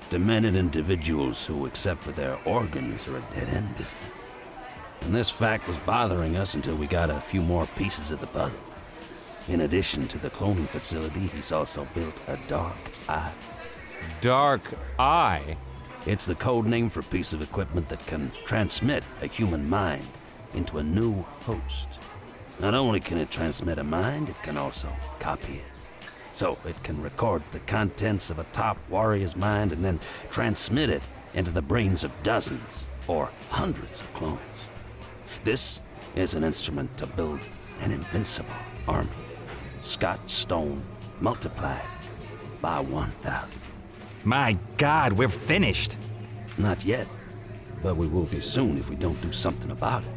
Demented individuals who, except for their organs, are a dead-end business. And this fact was bothering us until we got a few more pieces of the puzzle. In addition to the cloning facility, he's also built a Dark Eye. Dark Eye? It's the code name for a piece of equipment that can transmit a human mind into a new host. Not only can it transmit a mind, it can also copy it. So it can record the contents of a top warrior's mind and then transmit it into the brains of dozens or hundreds of clones. This is an instrument to build an invincible army. Scott Stone multiplied by 1,000. My God, we're finished. Not yet, but we will be soon if we don't do something about it.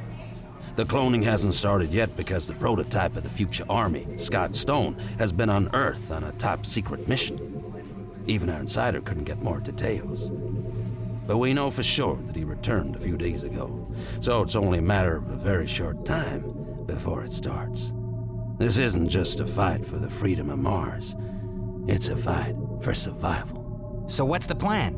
The cloning hasn't started yet because the prototype of the future army, Scott Stone, has been on Earth on a top-secret mission. Even our insider couldn't get more details. But we know for sure that he returned a few days ago, so it's only a matter of a very short time before it starts. This isn't just a fight for the freedom of Mars. It's a fight for survival. So what's the plan?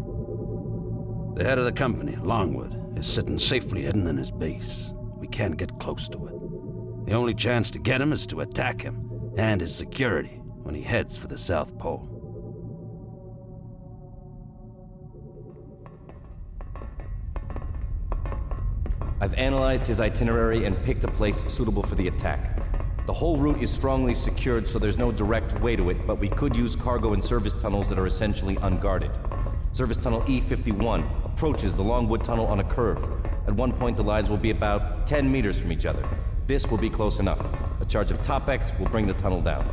The head of the company, Longwood, is sitting safely hidden in his base. We can't get close to it. The only chance to get him is to attack him and his security when he heads for the South Pole. I've analyzed his itinerary and picked a place suitable for the attack. The whole route is strongly secured, so there's no direct way to it, but we could use cargo and service tunnels that are essentially unguarded. Service tunnel E51 approaches the Longwood Tunnel on a curve. At one point, the lines will be about 10 meters from each other. This will be close enough. A charge of Top-X will bring the tunnel down.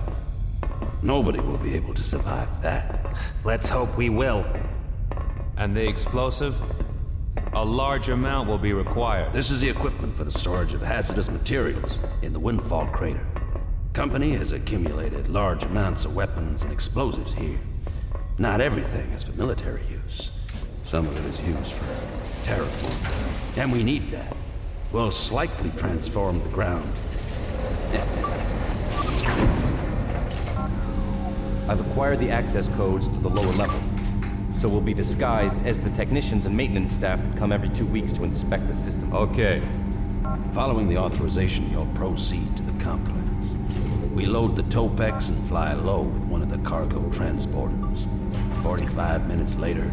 Nobody will be able to survive that. Let's hope we will. And the explosive? A large amount will be required. This is the equipment for the storage of hazardous materials in the Windfall Crater. The company has accumulated large amounts of weapons and explosives here. Not everything is for military use. Some of it is used for terraforming. And we need that. We'll slightly transform the ground. I've acquired the access codes to the lower level, so we'll be disguised as the technicians and maintenance staff that come every 2 weeks to inspect the system. Okay. Following the authorization, you'll proceed to the complex. We load the Top-X and fly low with one of the cargo transporters. 45 minutes later,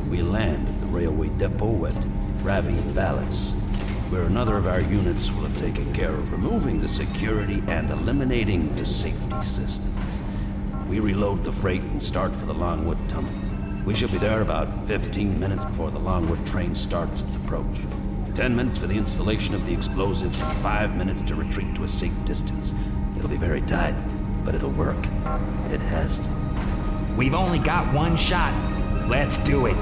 we land at the railway depot at Ravine Vallis, where another of our units will have taken care of removing the security and eliminating the safety systems. We reload the freight and start for the Longwood Tunnel. We should be there about 15 minutes before the Longwood train starts its approach. 10 minutes for the installation of the explosives, and 5 minutes to retreat to a safe distance. It'll be very tight, but it'll work. It has to. We've only got one shot. Let's do it.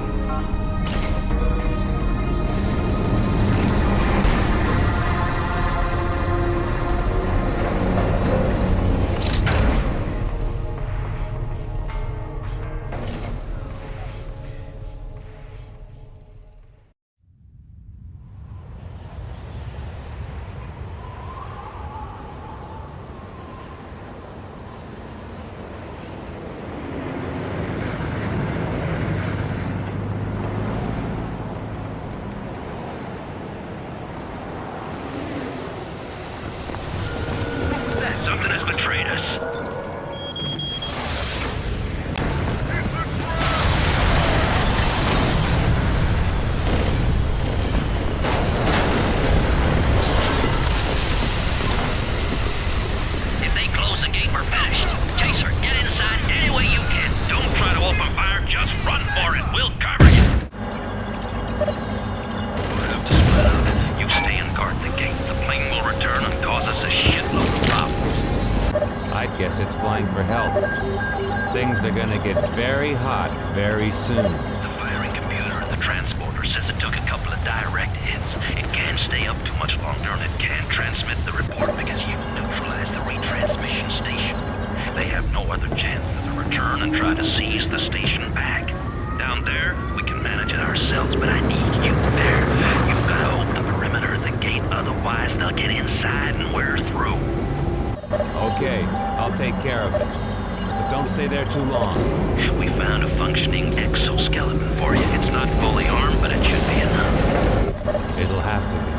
Something has betrayed us. If they close the gate, we're finished. Chaser, get inside any way you can. Don't try to open fire, just run for it. We'll cover you. We'll have to split up. You stay and guard the gate. The plane will return and cause us a shitload of problems. I guess it's flying for help. Things are gonna get very hot very soon. The firing computer in the transporter says it took a couple of direct hits. It can't stay up too much longer, and it can't transmit the report because you neutralized the retransmission station. They have no other chance than to return and try to seize the station back. Down there, we can manage it ourselves, but I need you there. You've got to hold the perimeter of the gate, otherwise they'll get inside and we're through. Okay, I'll take care of it. But don't stay there too long. We found a functioning exoskeleton for you. It's not fully armed, but it should be enough. It'll have to be.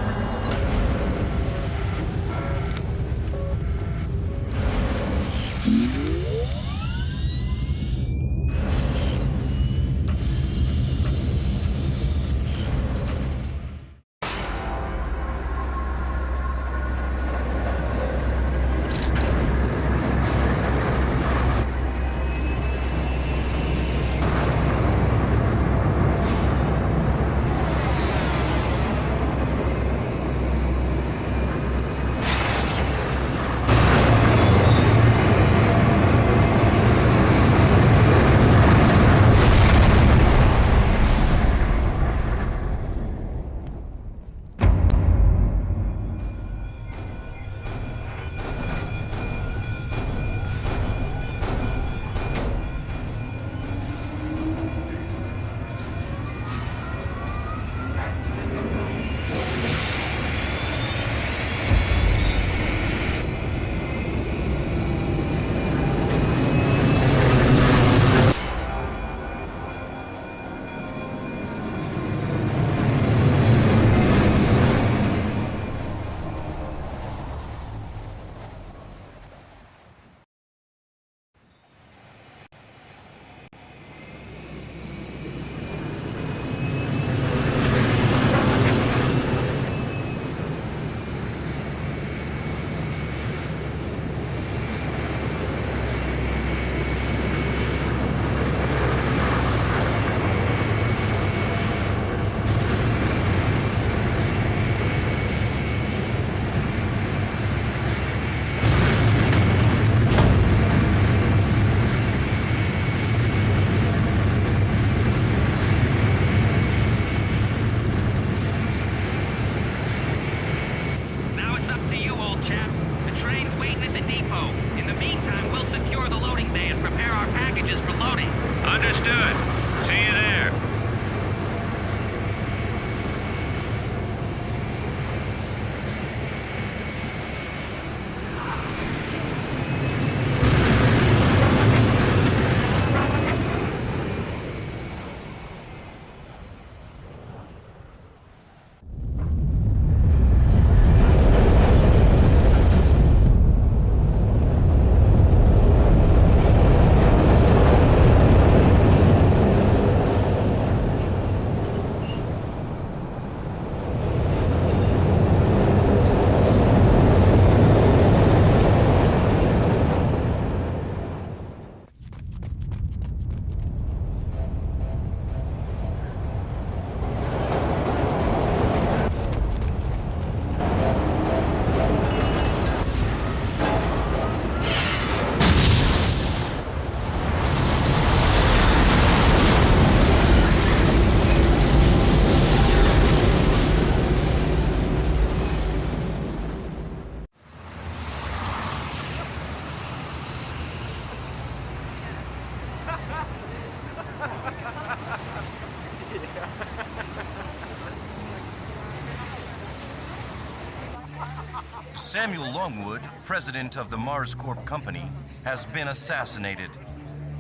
Samuel Longwood, president of the Mars Corp Company, has been assassinated.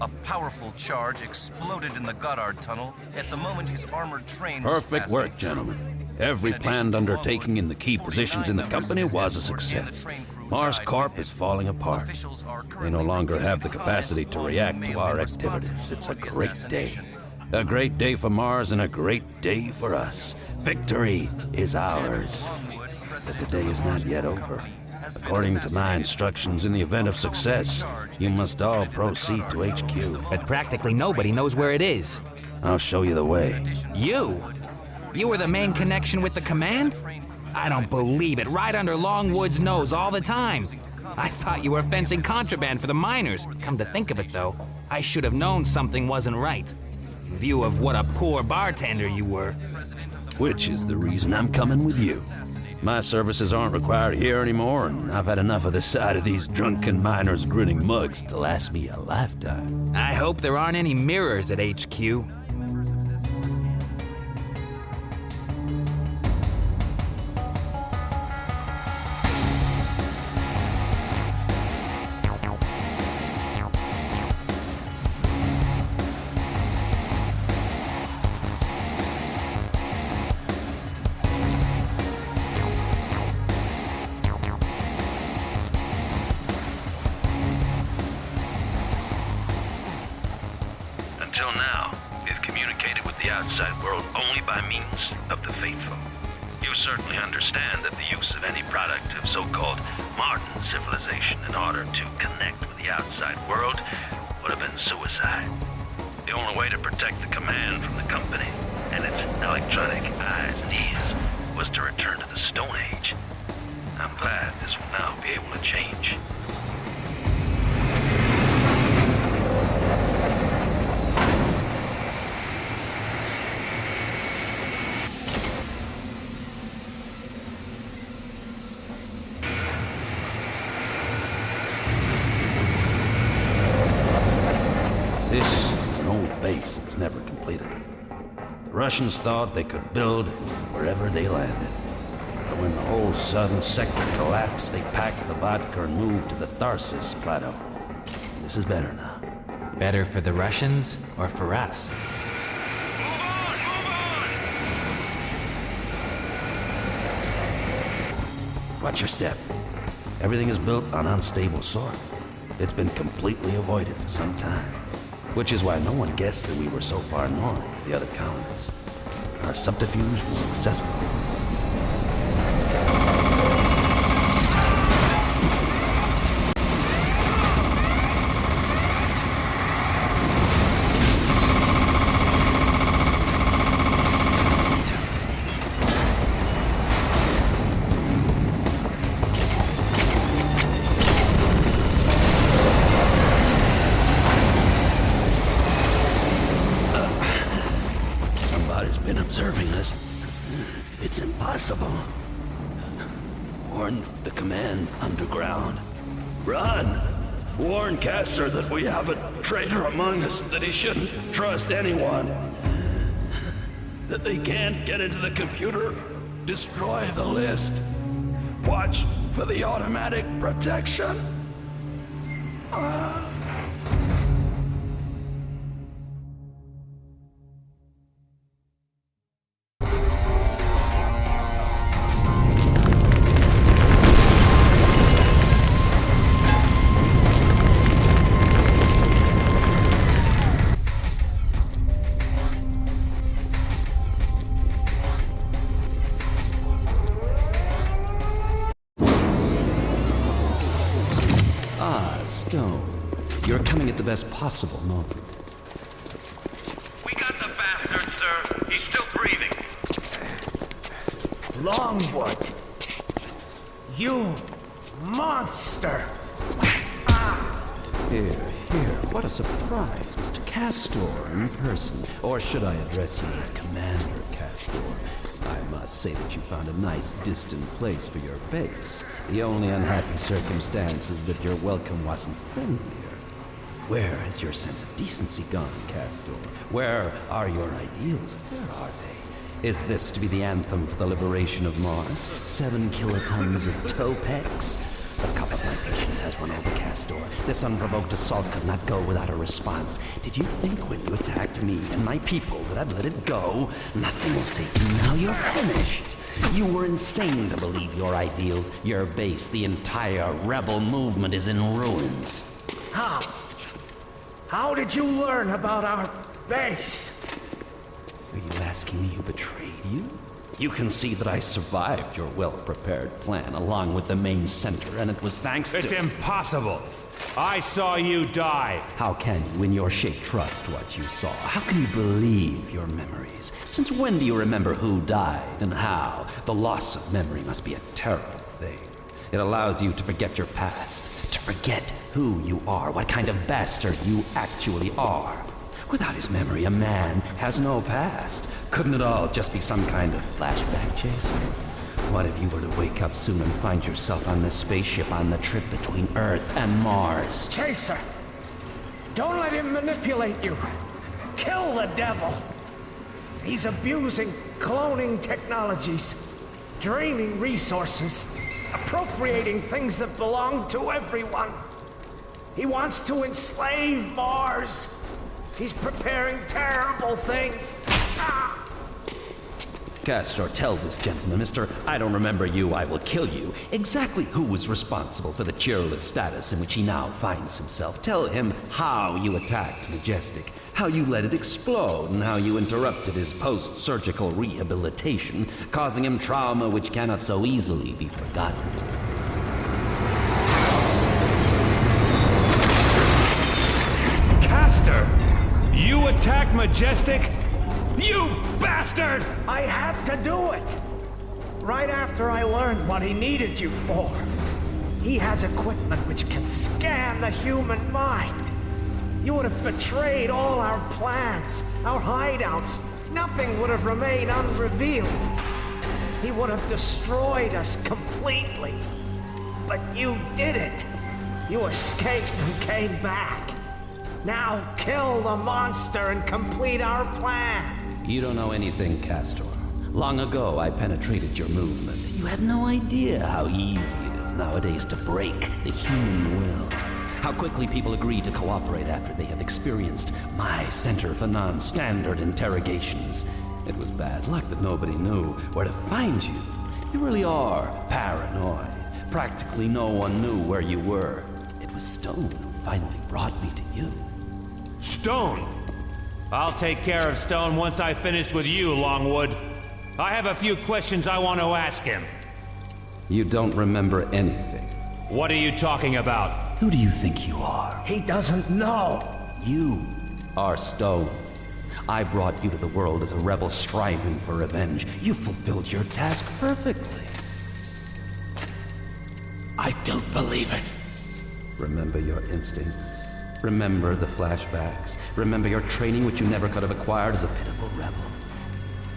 A powerful charge exploded in the Goddard Tunnel at the moment his armored train was Perfect passing work, through. gentlemen. Every planned undertaking in the key positions in the company was a success. Mars Corp is falling apart. They no longer have the capacity to react to our activities. It's a great day. A great day for Mars and a great day for us. Victory is ours. But the day is not yet over. According to my instructions, in the event of success, you must all proceed to HQ. But practically nobody knows where it is. I'll show you the way. You? You were the main connection with the command? I don't believe it. Right under Longwood's nose all the time. I thought you were fencing contraband for the miners. Come to think of it, though, I should have known something wasn't right. In view of what a poor bartender you were. Which is the reason I'm coming with you. My services aren't required here anymore, and I've had enough of the sight of these drunken miners grinning mugs to last me a lifetime. I hope there aren't any mirrors at HQ. Until now, we've communicated with the outside world only by means of the faithful. You certainly understand that the use of any product of so-called modern civilization in order to connect with the outside world would have been suicide. The only way to protect the command from the company and its electronic eyes and ears was to return to the Stone Age. I'm glad this will now be able to change. This is an old base that was never completed. The Russians thought they could build wherever they landed. But when the whole southern sector collapsed, they packed the vodka and moved to the Tharsis Plateau. This is better now. Better for the Russians or for us? Watch your step. Everything is built on unstable soil. It's been completely avoided for some time. Which is why no one guessed that we were so far north of the other colonies. Our subterfuge was successful. Been observing us. It's impossible. Warn the command underground. Run! Warn Castor that we have a traitor among us, that he shouldn't trust anyone. That they can't get into the computer. Destroy the list. Watch for the automatic protection. Stone, you're coming at the best possible moment. We got the bastard, sir. He's still breathing. Longwood! You monster! Here, what a surprise, Mr. Castor in person. Or should I address you as Commander Castor? I must say that you found a nice, distant place for your base. The only unhappy circumstance is that your welcome wasn't friendlier. Where has your sense of decency gone, Castor? Where are your ideals? Where are they? Is this to be the anthem for the liberation of Mars? 7 kilotons of Topex? The cup of my patience has run over, Castor. This unprovoked assault could not go without a response. Did you think when you attacked me and my people that I'd let it go? Nothing will save you. Now you're finished. You were insane to believe your ideals, your base, the entire rebel movement is in ruins. How? How did you learn about our base? Are you asking me who betrayed you? You can see that I survived your well-prepared plan along with the main center, and it was thanks to— It's impossible! I saw you die! How can you, in your shape, trust what you saw? How can you believe your memories? Since when do you remember who died and how? The loss of memory must be a terrible thing. It allows you to forget your past, to forget who you are, what kind of bastard you actually are. Without his memory, a man has no past. Couldn't it all just be some kind of flashback, Chaser? What if you were to wake up soon and find yourself on this spaceship on the trip between Earth and Mars? Chaser! Don't let him manipulate you! Kill the devil! He's abusing cloning technologies, draining resources, appropriating things that belong to everyone. He wants to enslave Mars. He's preparing terrible things. Castor, tell this gentleman, Mr. I don't remember you, I will kill you, exactly who was responsible for the cheerless status in which he now finds himself. Tell him how you attacked Majestic, how you let it explode, and how you interrupted his post-surgical rehabilitation, causing him trauma which cannot so easily be forgotten. Castor! You attacked Majestic? You bastard! I had to do it! Right after I learned what he needed you for. He has equipment which can scan the human mind. You would have betrayed all our plans, our hideouts. Nothing would have remained unrevealed. He would have destroyed us completely. But you did it. You escaped and came back. Now kill the monster and complete our plan. You don't know anything, Castor. Long ago, I penetrated your movement. You have no idea how easy it is nowadays to break the human will. How quickly people agree to cooperate after they have experienced my Center for Non-Standard Interrogations. It was bad luck that nobody knew where to find you. You really are paranoid. Practically no one knew where you were. It was Stone who finally brought me to you. Stone? I'll take care of Stone once I've finished with you, Longwood. I have a few questions I want to ask him. You don't remember anything. What are you talking about? Who do you think you are? He doesn't know. You are Stone. I brought you to the world as a rebel striving for revenge. You fulfilled your task perfectly. I don't believe it. Remember your instincts. Remember the flashbacks. Remember your training which you never could have acquired as a pitiful rebel.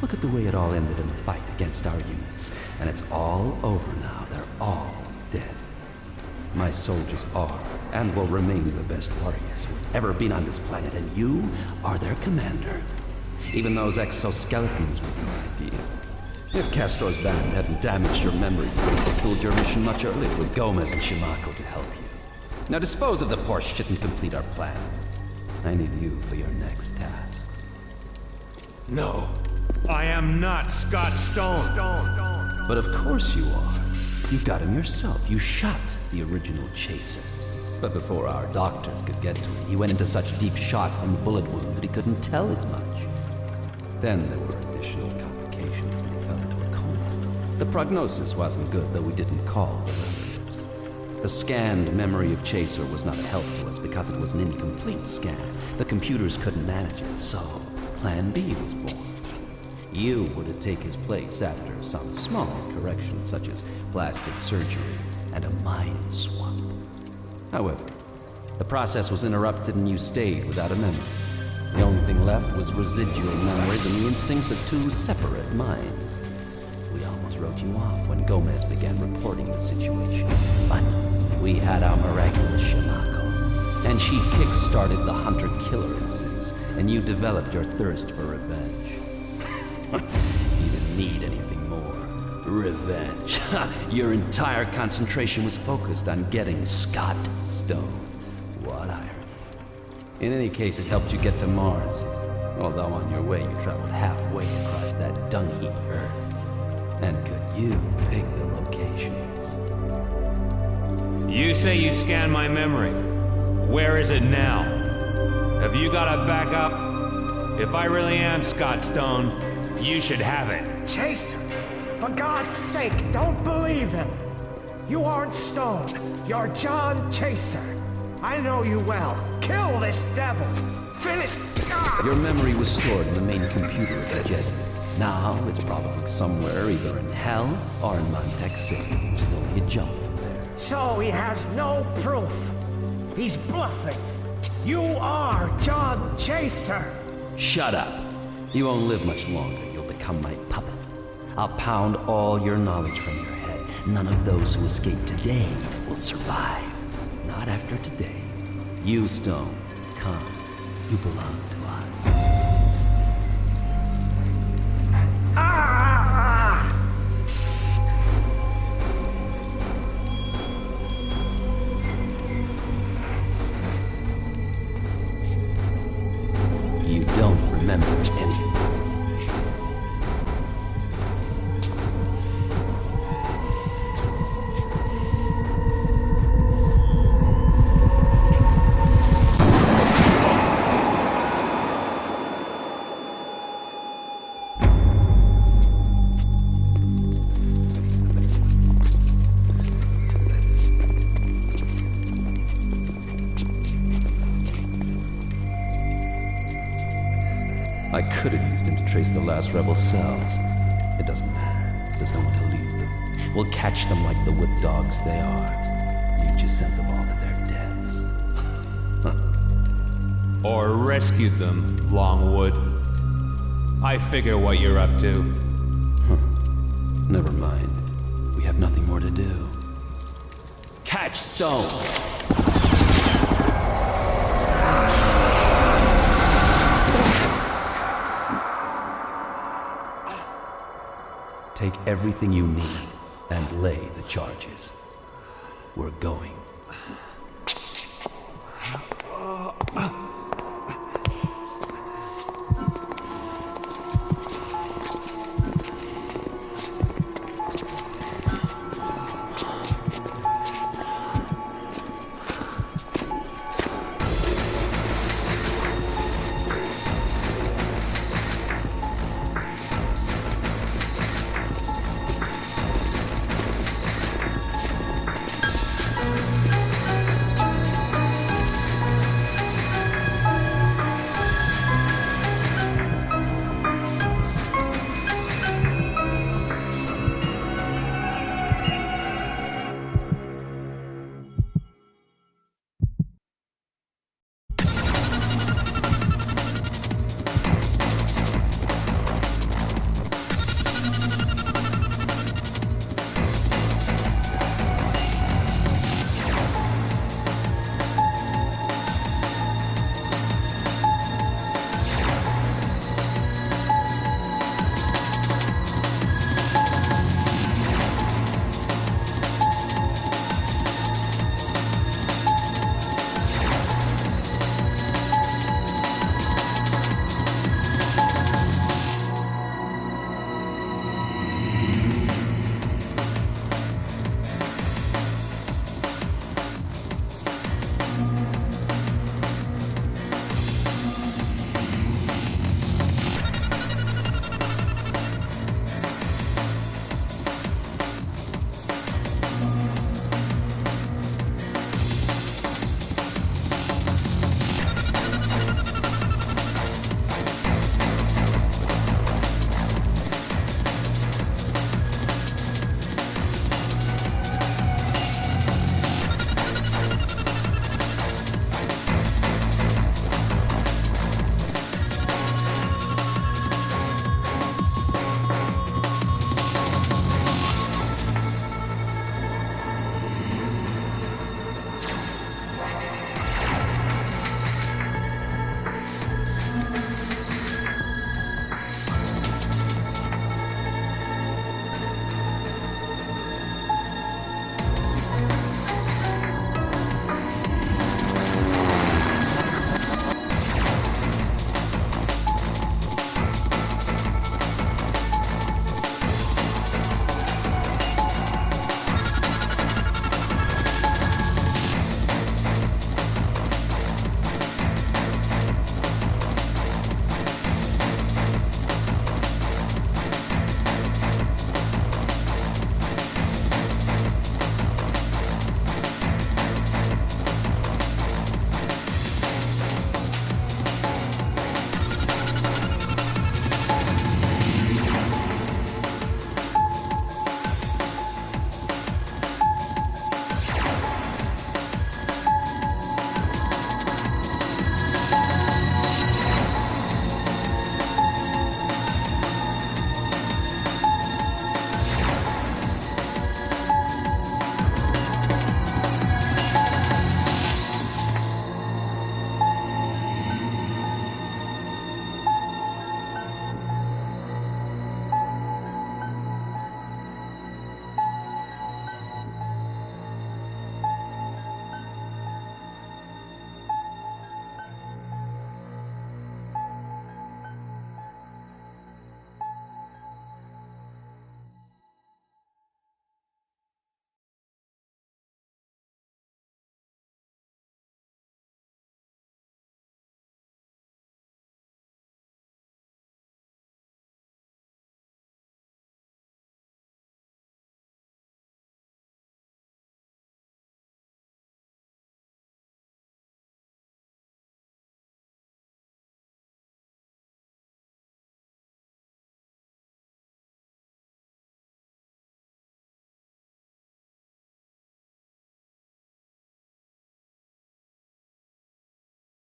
Look at the way it all ended in a fight against our units. And it's all over now. They're all dead. My soldiers are and will remain the best warriors who've ever been on this planet, and you are their commander. Even those exoskeletons were your idea. If Castor's band hadn't damaged your memory, you would have fulfilled your mission much earlier with Gomez and Shimako to help you. Now dispose of the poor shit and complete our plan. I need you for your next task. No, I am not Scott Stone. But of course you are. You got him yourself. You shot the original Chaser. But before our doctors could get to him, he went into such deep shock from the bullet wound that he couldn't tell as much. Then there were additional complications and he fell into a coma. The prognosis wasn't good, though we didn't call the relatives. The scanned memory of Chaser was not a help to us because it was an incomplete scan. The computers couldn't manage it, so Plan B was born. You were to take his place after some small corrections, such as plastic surgery and a mind swap. However, the process was interrupted and you stayed without a memory. The only thing left was residual memories and the instincts of two separate minds. We almost wrote you off when Gomez began reporting the situation, but we had our miraculous Shimako, and she kick-started the hunter-killer instincts, and you developed your thirst for revenge. need anything more. Revenge. Your entire concentration was focused on getting Scott Stone. What irony. In any case, it helped you get to Mars. Although on your way, you traveled halfway across that dung-heap Earth. And could you pick the locations? You say you scanned my memory. Where is it now? Have you got a backup? If I really am Scott Stone, you should have it. Chaser, for God's sake, don't believe him. You aren't Stone. You're John Chaser. I know you well. Kill this devil. Finish. Your memory was stored in the main computer of Majestic. Now it's probably somewhere either in Hell or in Montex City, which is only a jump from there. So he has no proof. He's bluffing. You are John Chaser. Shut up. You won't live much longer. You'll become my puppet. I'll pound all your knowledge from your head. None of those who escape today will survive. Not after today. You, Stone, come. You belong to us. You don't remember anything. I could have used him to trace the last rebel cells. It doesn't matter. There's no one to lead them. We'll catch them like the whipped dogs they are. You just sent them all to their deaths. Or rescued them, Longwood. I figure what you're up to. Never mind. We have nothing more to do. Catch Stone! Take everything you need and lay the charges. We're going